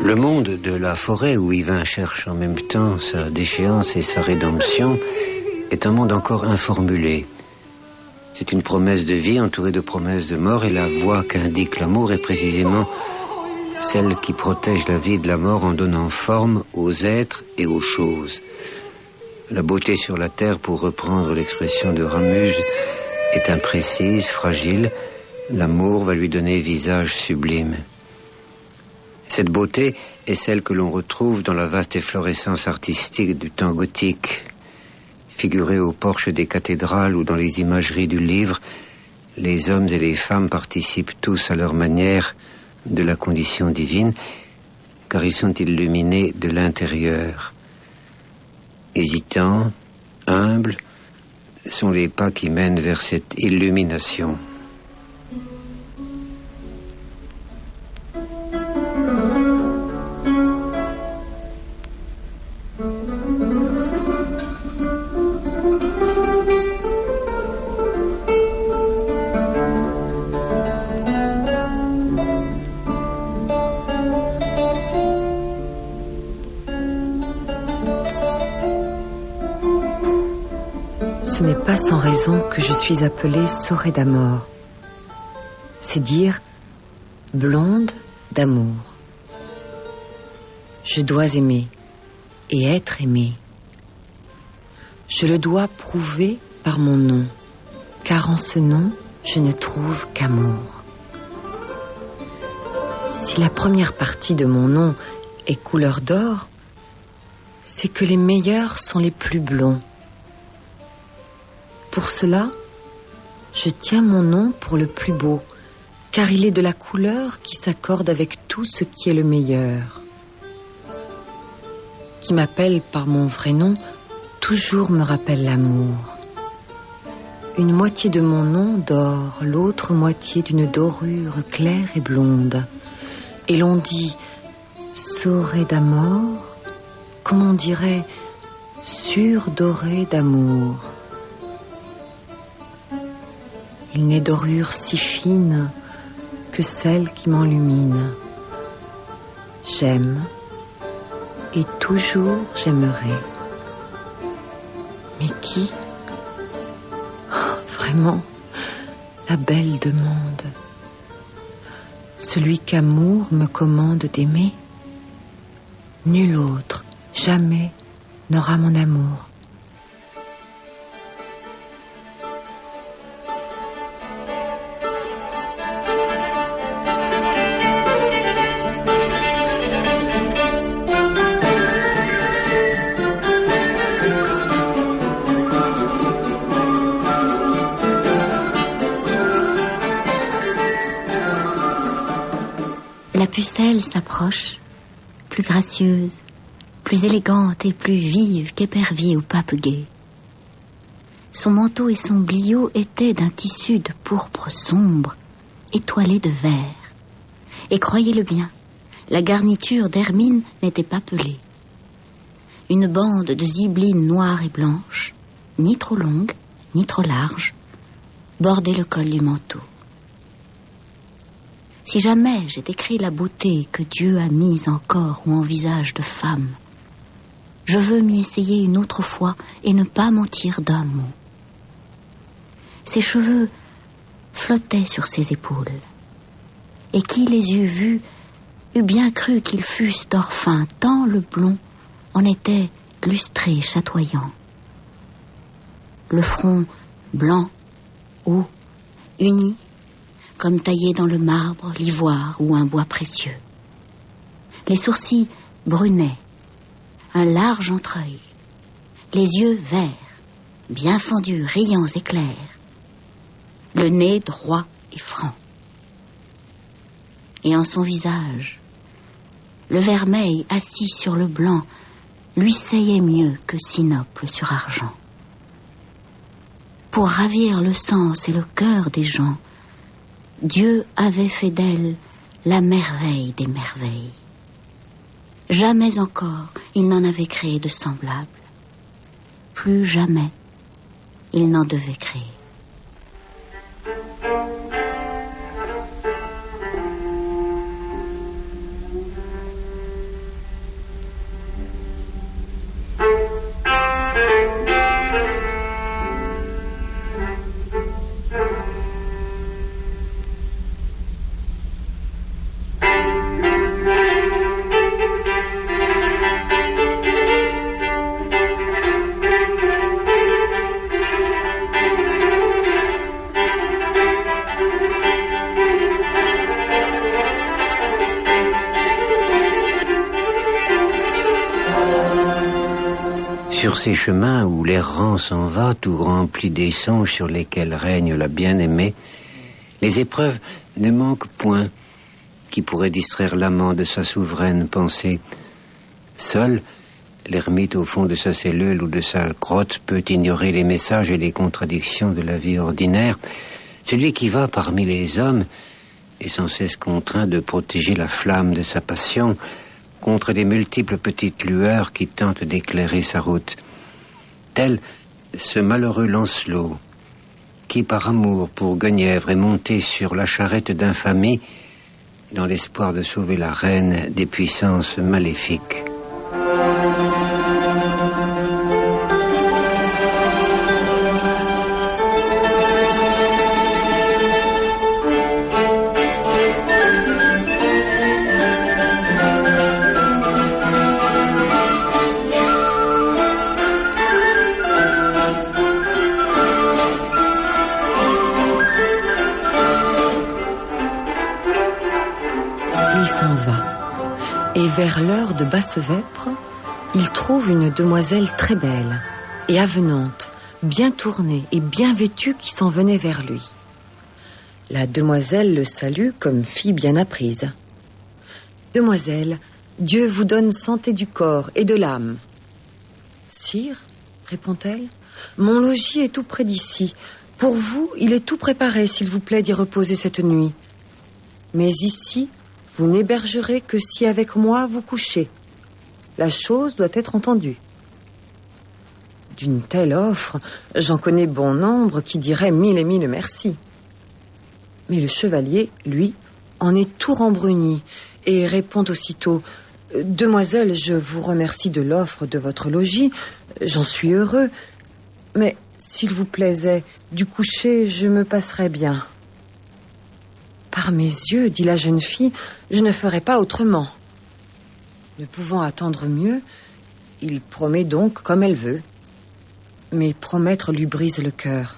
Le monde de la forêt où Yvain cherche en même temps sa déchéance et sa rédemption est un monde encore informulé. C'est une promesse de vie entourée de promesses de mort, et la voie qu'indique l'amour est précisément celle qui protège la vie de la mort en donnant forme aux êtres et aux choses. La beauté sur la terre, pour reprendre l'expression de Ramuse, est imprécise, fragile. L'amour va lui donner visage sublime. Cette beauté est celle que l'on retrouve dans la vaste efflorescence artistique du temps gothique. Figurée au porche des cathédrales ou dans les imageries du livre, les hommes et les femmes participent tous à leur manière de la condition divine, car ils sont illuminés de l'intérieur. Hésitants, humbles, sont les pas qui mènent vers cette illumination. Ce n'est pas sans raison que je suis appelée Sorée d'Amor. C'est dire blonde d'amour. Je dois aimer et être aimée. Je le dois prouver par mon nom, car en ce nom, je ne trouve qu'amour. Si la première partie de mon nom est couleur d'or, c'est que les meilleurs sont les plus blonds. Pour cela, je tiens mon nom pour le plus beau, car il est de la couleur qui s'accorde avec tout ce qui est le meilleur. Qui m'appelle par mon vrai nom, toujours me rappelle l'amour. Une moitié de mon nom d'or, l'autre moitié d'une dorure claire et blonde. Et l'on dit Sorée d'Amor, comme on dirait surdorée d'amour. Il n'est dorure si fine que celle qui m'enlumine. J'aime et toujours j'aimerai. Mais qui? Oh, vraiment, la belle demande. Celui qu'amour me commande d'aimer. Nul autre, jamais, n'aura mon amour. La pucelle s'approche, plus gracieuse, plus élégante et plus vive qu'épervier ou pape gai. Son manteau et son bliot étaient d'un tissu de pourpre sombre, étoilé de vert. Et croyez-le bien, la garniture d'hermine n'était pas pelée. Une bande de zibeline noire et blanche, ni trop longue, ni trop large, bordait le col du manteau. Si jamais j'ai décrit la beauté que Dieu a mise en corps ou en visage de femme, je veux m'y essayer une autre fois et ne pas mentir d'un mot. Ses cheveux flottaient sur ses épaules, et qui les eût vus eût bien cru qu'ils fussent d'or fin, tant le blond en était lustré, chatoyant. Le front blanc, haut, uni, comme taillé dans le marbre, l'ivoire ou un bois précieux. Les sourcils brunets, un large entreœil, les yeux verts, bien fendus, riants et clairs, le nez droit et franc. Et en son visage, le vermeil assis sur le blanc lui seyait mieux que sinople sur argent. Pour ravir le sens et le cœur des gens, Dieu avait fait d'elle la merveille des merveilles. Jamais encore il n'en avait créé de semblable. Plus jamais il n'en devait créer. Sur ces chemins où l'errant s'en va, tout rempli des songes sur lesquels règne la bien-aimée, les épreuves ne manquent point qui pourraient distraire l'amant de sa souveraine pensée. Seul, l'ermite au fond de sa cellule ou de sa grotte peut ignorer les messages et les contradictions de la vie ordinaire. Celui qui va parmi les hommes est sans cesse contraint de protéger la flamme de sa passion contre les multiples petites lueurs qui tentent d'éclairer sa route. Tel ce malheureux Lancelot, qui par amour pour Guenièvre est monté sur la charrette d'infamie dans l'espoir de sauver la reine des puissances maléfiques. il s'en va. Et vers l'heure de basse vêpres, il trouve une demoiselle très belle et avenante, bien tournée et bien vêtue qui s'en venait vers lui. La demoiselle le salue comme fille bien apprise. « Demoiselle, Dieu vous donne santé du corps et de l'âme. »« Sire, répond-elle, mon logis est tout près d'ici. Pour vous, il est tout préparé, s'il vous plaît d'y reposer cette nuit. Mais ici, vous n'hébergerez que si avec moi vous couchez. La chose doit être entendue. » D'une telle offre, j'en connais bon nombre qui diraient 1000 et 1000 merci. Mais le chevalier, lui, en est tout rembruni et répond aussitôt: « Demoiselle, je vous remercie de l'offre de votre logis, j'en suis heureux, mais s'il vous plaisait, du coucher, je me passerais bien. » « Par mes yeux, dit la jeune fille, je ne ferai pas autrement. » Ne pouvant attendre mieux, il promet donc comme elle veut. Mais promettre lui brise le cœur.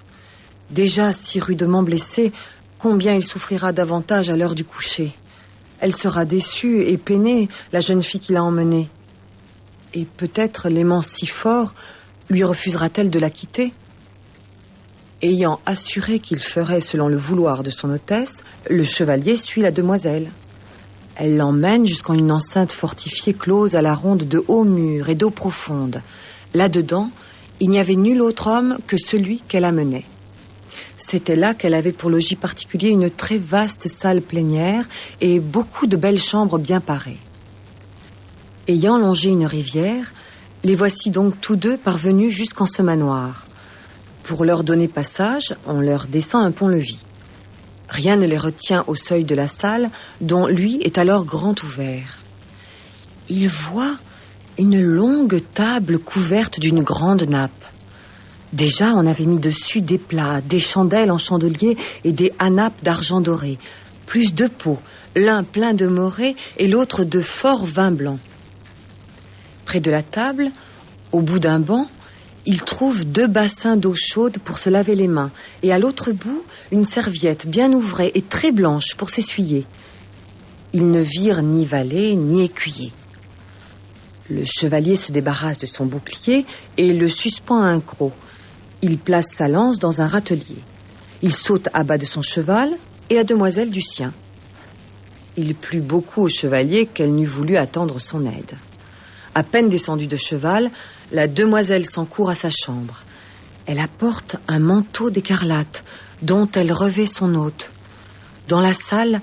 Déjà si rudement blessée, combien il souffrira davantage à l'heure du coucher. Elle sera déçue et peinée, la jeune fille qui l'a emmenée. Et peut-être, l'aimant si fort, lui refusera-t-elle de la quitter? Ayant assuré qu'il ferait selon le vouloir de son hôtesse, le chevalier suit la demoiselle. Elle l'emmène jusqu'en une enceinte fortifiée close à la ronde de hauts murs et d'eau profonde. Là-dedans, il n'y avait nul autre homme que celui qu'elle amenait. C'était là qu'elle avait pour logis particulier une très vaste salle plénière et beaucoup de belles chambres bien parées. Ayant longé une rivière, les voici donc tous deux parvenus jusqu'en ce manoir. Pour leur donner passage, on leur descend un pont-levis. Rien ne les retient au seuil de la salle, dont lui est alors grand ouvert. Ils voient une longue table couverte d'une grande nappe. Déjà, on avait mis dessus des plats, des chandelles en chandelier et des hanapes d'argent doré, plus de pots, l'un plein de morée et l'autre de fort vin blanc. Près de la table, au bout d'un banc, ils trouvent 2 bassins d'eau chaude pour se laver les mains, et à l'autre bout, une serviette bien ouvrée et très blanche pour s'essuyer. Ils ne virent ni valet ni écuyer. Le chevalier se débarrasse de son bouclier et le suspend à un croc. Il place sa lance dans un râtelier. Il saute à bas de son cheval et la demoiselle du sien. Il plut beaucoup au chevalier qu'elle n'eût voulu attendre son aide. À peine descendue de cheval, la demoiselle s'encourt à sa chambre. Elle apporte un manteau d'écarlate dont elle revêt son hôte. Dans la salle,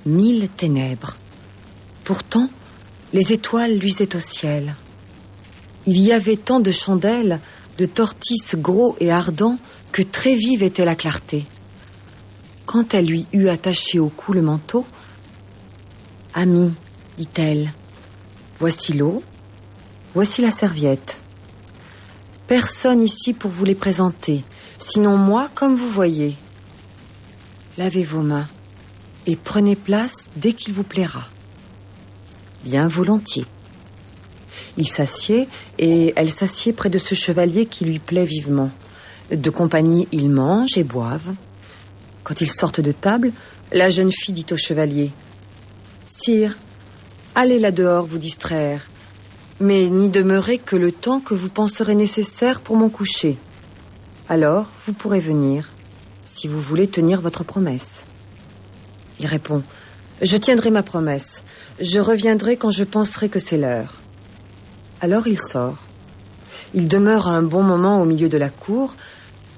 1000 ténèbres. Pourtant, les étoiles luisaient au ciel. Il y avait tant de chandelles, de tortices gros et ardents, que très vive était la clarté. Quand elle lui eut attaché au cou le manteau, « Ami, dit-elle, voici l'eau, voici la serviette. Personne ici pour vous les présenter, sinon moi comme vous voyez. Lavez vos mains et prenez place dès qu'il vous plaira. » Bien volontiers. Il s'assied et elle s'assied près de ce chevalier qui lui plaît vivement. De compagnie, ils mangent et boivent. Quand ils sortent de table, la jeune fille dit au chevalier: « Sire, allez là dehors vous distraire, mais n'y demeurez que le temps que vous penserez nécessaire pour mon coucher. Alors, vous pourrez venir, si vous voulez tenir votre promesse. » Il répond: « Je tiendrai ma promesse. Je reviendrai quand je penserai que c'est l'heure. » Alors il sort. Il demeure un bon moment au milieu de la cour,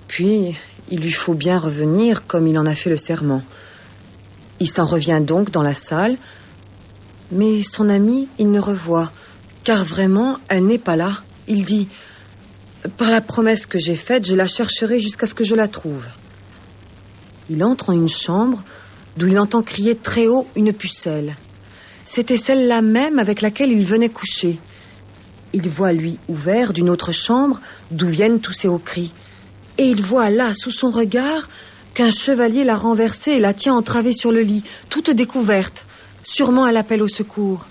puis il lui faut bien revenir comme il en a fait le serment. Il s'en revient donc dans la salle, mais son amie il ne revoit, car vraiment elle n'est pas là. Il dit: « Par la promesse que j'ai faite, je la chercherai jusqu'à ce que je la trouve. » Il entre en une chambre d'où il entend crier très haut une pucelle. C'était celle-là même avec laquelle il venait coucher. Il voit lui ouvert d'une autre chambre d'où viennent tous ces hauts cris. Et il voit là, sous son regard, qu'un chevalier l'a renversée et la tient entravée sur le lit, toute découverte. Sûrement elle appelle au secours.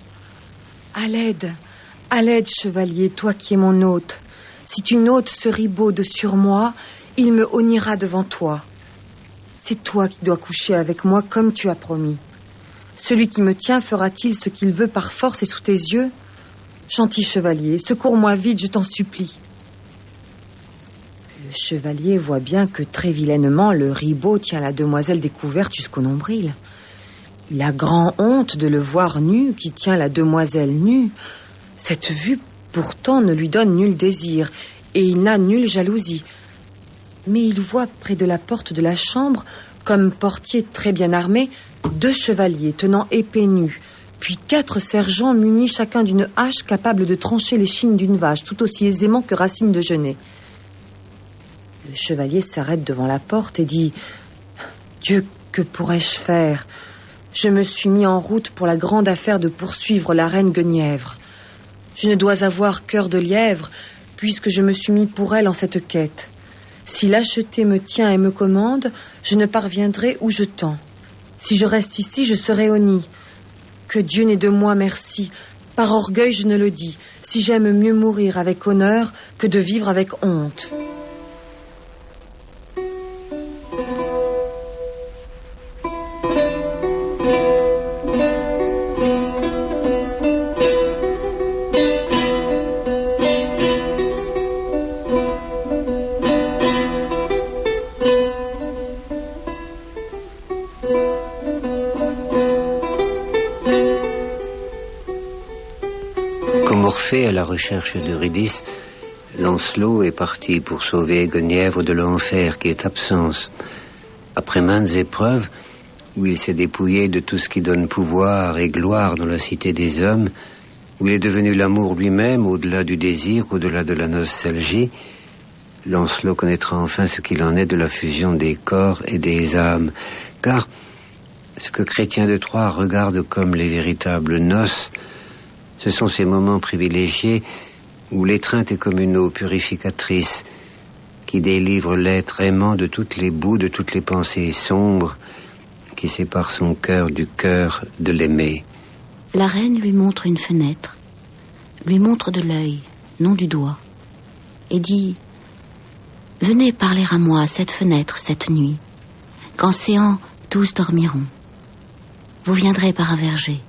« À l'aide, chevalier, toi qui es mon hôte. Si tu n'ôtes ce ribaude sur moi, il me honnira devant toi. C'est toi qui dois coucher avec moi comme tu as promis. Celui qui me tient fera-t-il ce qu'il veut par force et sous tes yeux? Gentil chevalier, secours-moi vite, je t'en supplie. » Le chevalier voit bien que très vilainement le ribaud tient la demoiselle découverte jusqu'au nombril. Il a grand honte de le voir nu qui tient la demoiselle nue. Cette vue pourtant ne lui donne nul désir et il n'a nulle jalousie. Mais il voit près de la porte de la chambre, comme portiers très bien armés, 2 chevaliers tenant épées nues, puis 4 sergents munis chacun d'une hache capable de trancher l'échine d'une vache tout aussi aisément que Racine de Genêt. Le chevalier s'arrête devant la porte et dit « Dieu, que pourrais-je faire ? Je me suis mis en route pour la grande affaire de poursuivre la reine Guenièvre. Je ne dois avoir cœur de lièvre, puisque je me suis mis pour elle en cette quête. Si l'acheté me tient et me commande, je ne parviendrai où je tends. Si je reste ici, je serai au nid. Que Dieu n'ait de moi merci. Par orgueil, je ne le dis. Si j'aime mieux mourir avec honneur que de vivre avec honte. » Comme Orphée à la recherche d'Eurydice, Lancelot est parti pour sauver Guenièvre de l'enfer qui est absence. Après maintes épreuves, où il s'est dépouillé de tout ce qui donne pouvoir et gloire dans la cité des hommes, où il est devenu l'amour lui-même, au-delà du désir, au-delà de la nostalgie, Lancelot connaîtra enfin ce qu'il en est de la fusion des corps et des âmes. Car ce que Chrétien de Troyes regarde comme les véritables noces, ce sont ces moments privilégiés où l'étreinte est comme une eau purificatrice qui délivre l'être aimant de toutes les boues, de toutes les pensées sombres qui séparent son cœur du cœur de l'aimer. La reine lui montre une fenêtre, lui montre de l'œil, non du doigt, et dit « Venez parler à moi à cette fenêtre cette nuit, qu'en séant tous dormiront. Vous viendrez par un verger.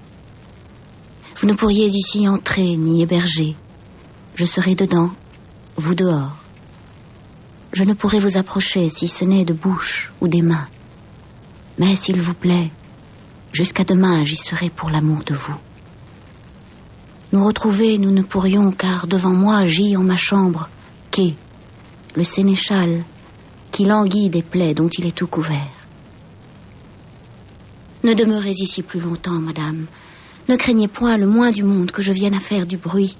Vous ne pourriez ici entrer ni héberger. Je serai dedans, vous dehors. Je ne pourrai vous approcher si ce n'est de bouche ou des mains. Mais s'il vous plaît, jusqu'à demain j'y serai pour l'amour de vous. Nous retrouver nous ne pourrions, car devant moi gît en ma chambre qu'est le sénéchal qui languit des plaies dont il est tout couvert. Ne demeurez ici plus longtemps, madame. Ne craignez point le moins du monde que je vienne à faire du bruit.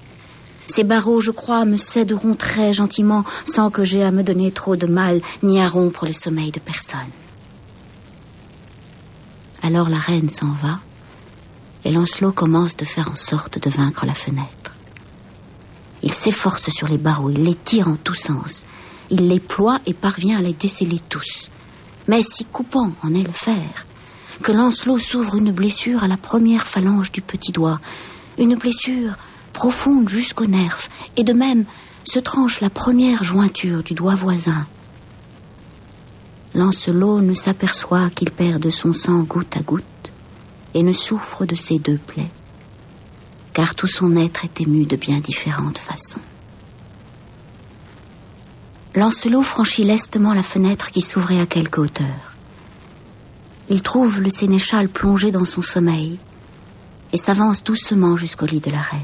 Ces barreaux, je crois, me céderont très gentiment, sans que j'aie à me donner trop de mal, ni à rompre le sommeil de personne. » Alors la reine s'en va, et Lancelot commence de faire en sorte de vaincre la fenêtre. Il s'efforce sur les barreaux, il les tire en tous sens. Il les ploie et parvient à les desceller tous. Mais si coupant en est le fer, que Lancelot s'ouvre une blessure à la première phalange du petit doigt, une blessure profonde jusqu'au nerf, et de même se tranche la première jointure du doigt voisin. Lancelot ne s'aperçoit qu'il perd de son sang goutte à goutte et ne souffre de ces 2 plaies, car tout son être est ému de bien différentes façons. Lancelot franchit lestement la fenêtre qui s'ouvrait à quelque hauteur. Il trouve le sénéchal plongé dans son sommeil et s'avance doucement jusqu'au lit de la reine.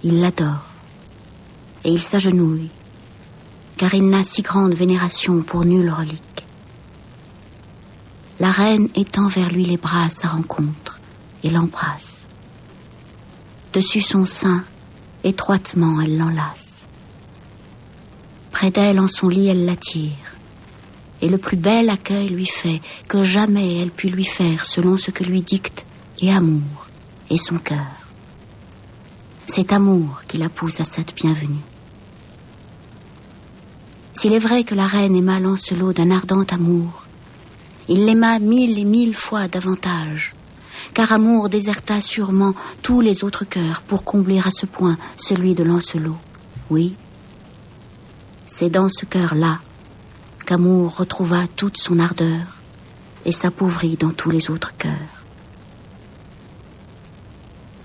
Il l'adore et il s'agenouille, car il n'a si grande vénération pour nulle relique. La reine étend vers lui les bras à sa rencontre et l'embrasse. Dessus son sein, étroitement, elle l'enlace. Près d'elle, en son lit, elle l'attire. Et le plus bel accueil lui fait que jamais elle put lui faire selon ce que lui dicte et amour et son cœur. C'est amour qui la pousse à cette bienvenue. S'il est vrai que la reine aima Lancelot d'un ardent amour, il l'aima 1000 et 1000 fois davantage, car amour déserta sûrement tous les autres cœurs pour combler à ce point celui de Lancelot. Oui, c'est dans ce cœur-là qu'amour retrouva toute son ardeur et s'appauvrit dans tous les autres cœurs.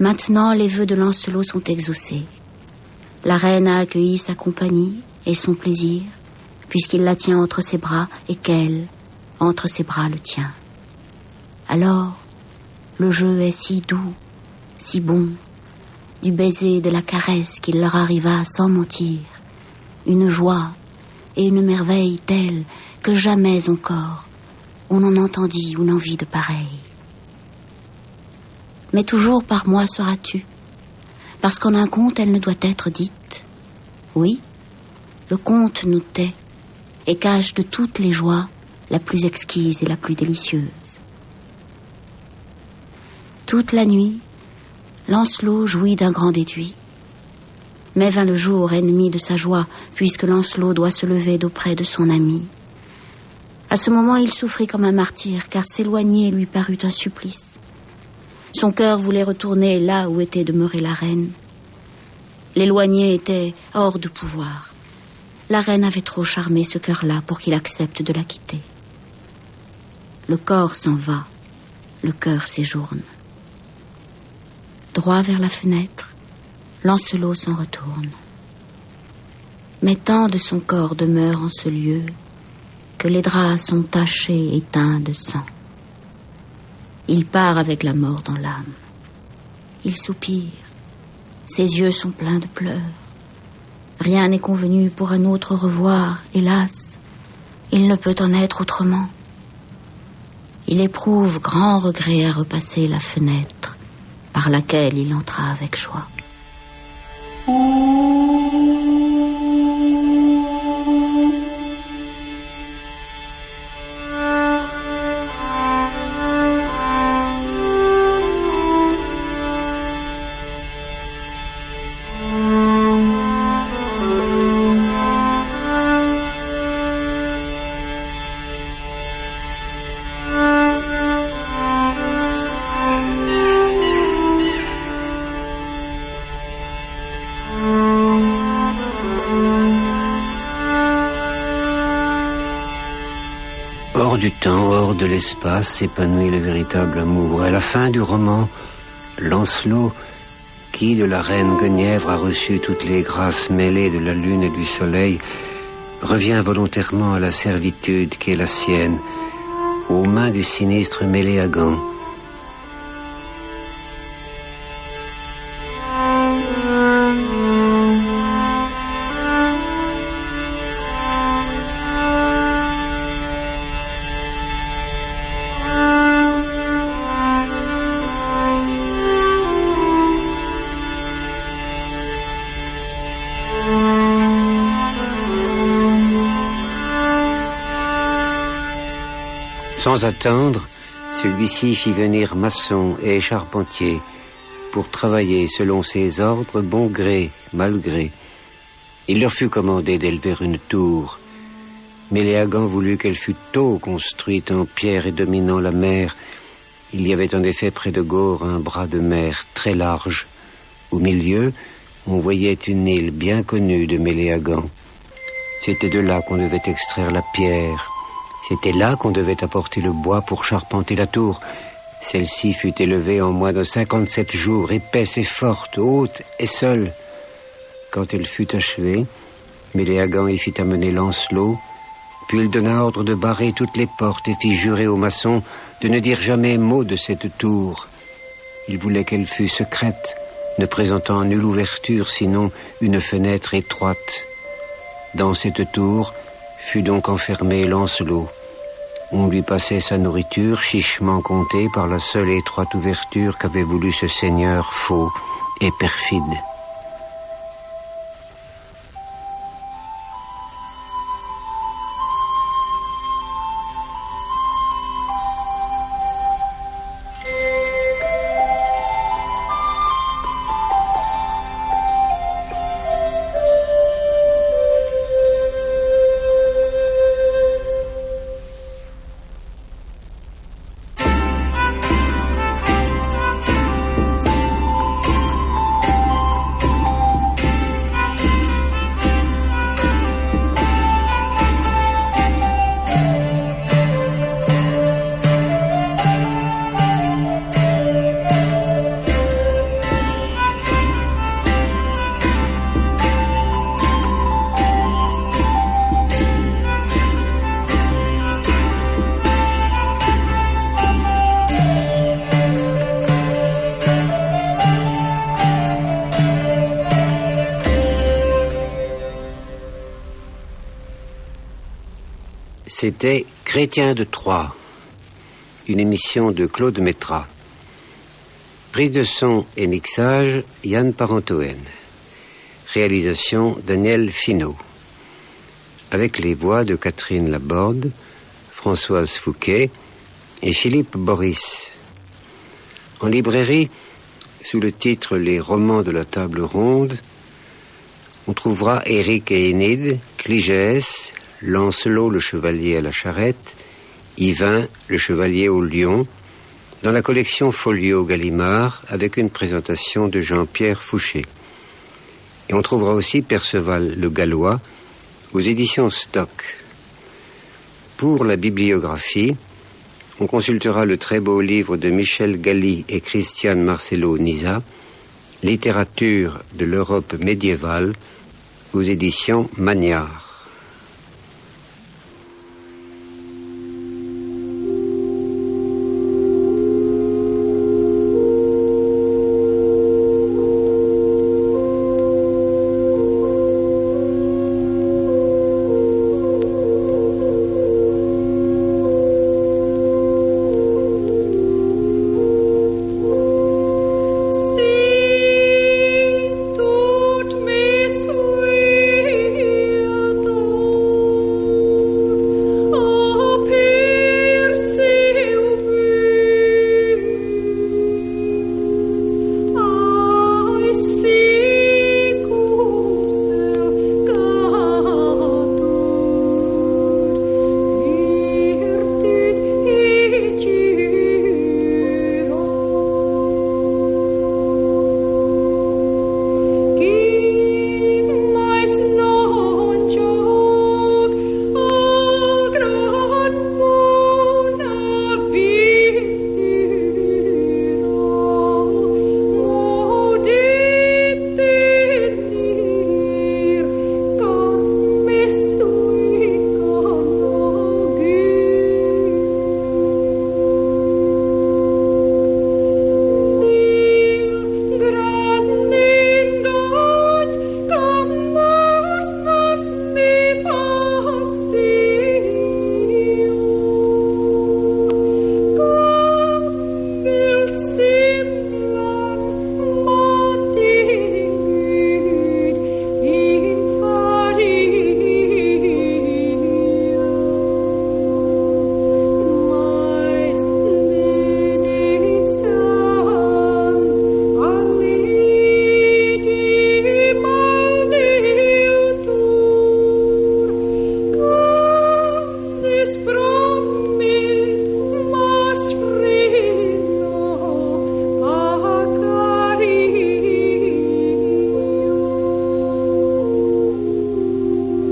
Maintenant, les vœux de Lancelot sont exaucés. La reine a accueilli sa compagnie et son plaisir, puisqu'il la tient entre ses bras et qu'elle, entre ses bras, le tient. Alors, le jeu est si doux, si bon, du baiser et de la caresse qu'il leur arriva sans mentir, une joie et une merveille telle que jamais encore on en entendit ou n'en vit de pareil. Mais toujours par moi seras-tu, parce qu'en un conte elle ne doit être dite. Oui, le conte nous tait et cache de toutes les joies la plus exquise et la plus délicieuse. Toute la nuit, Lancelot jouit d'un grand étui. Mais vint le jour ennemi de sa joie, puisque Lancelot doit se lever d'auprès de son ami. À ce moment, il souffrit comme un martyr, car s'éloigner lui parut un supplice. Son cœur voulait retourner là où était demeurée la reine. L'éloigner était hors de pouvoir. La reine avait trop charmé ce cœur-là pour qu'il accepte de la quitter. Le corps s'en va, le cœur séjourne. Droit vers la fenêtre, Lancelot s'en retourne. Mais tant de son corps demeure en ce lieu que les draps sont tachés et teints de sang. Il part avec la mort dans l'âme. Il soupire. Ses yeux sont pleins de pleurs. Rien n'est convenu pour un autre revoir, hélas. Il ne peut en être autrement. Il éprouve grand regret à repasser la fenêtre par laquelle il entra avec joie. Hors du temps, hors de l'espace, s'épanouit le véritable amour. À la fin du roman, Lancelot, qui de la reine Guenièvre a reçu toutes les grâces mêlées de la lune et du soleil, revient volontairement à la servitude qui est la sienne, aux mains du sinistre Méléagant. Sans attendre, celui-ci fit venir maçon et charpentier pour travailler selon ses ordres, bon gré, mal gré. Il leur fut commandé d'élever une tour. Méléagant voulut qu'elle fût tôt construite en pierre et dominant la mer. Il y avait en effet près de Gore un bras de mer très large. Au milieu, on voyait une île bien connue de Méléagant. C'était de là qu'on devait extraire la pierre. C'était là qu'on devait apporter le bois pour charpenter la tour. Celle-ci fut élevée en moins de 57 jours, épaisse et forte, haute et seule. Quand elle fut achevée, Méléagant y fit amener Lancelot, puis il donna ordre de barrer toutes les portes et fit jurer aux maçons de ne dire jamais mot de cette tour. Il voulait qu'elle fût secrète, ne présentant nulle ouverture sinon une fenêtre étroite. Dans cette tour fut donc enfermé Lancelot. On lui passait sa nourriture, chichement comptée par la seule et étroite ouverture qu'avait voulu ce seigneur faux et perfide. C'était Chrétien de Troyes, une émission de Claude Métras. Prise de son et mixage, Yann Parentoen. Réalisation, Daniel Finot. Avec les voix de Catherine Laborde, Françoise Fouquet et Philippe Boris. En librairie, sous le titre Les romans de la table ronde, on trouvera Éric et Énide, Cligès, Lancelot le chevalier à la charrette, Yvain le chevalier au lion, dans la collection Folio Gallimard, avec une présentation de Jean-Pierre Fouché. Et on trouvera aussi Perceval le Gallois aux éditions Stock. Pour la bibliographie, on consultera le très beau livre de Michel Galli et Christiane Marcelo Nisa, Littérature de l'Europe médiévale, aux éditions Magnard.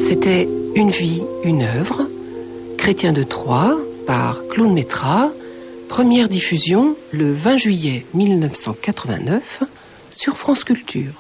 C'était Une vie, une œuvre, Chrétien de Troyes, par Claude Métras, première diffusion le 20 juillet 1989 sur France Culture.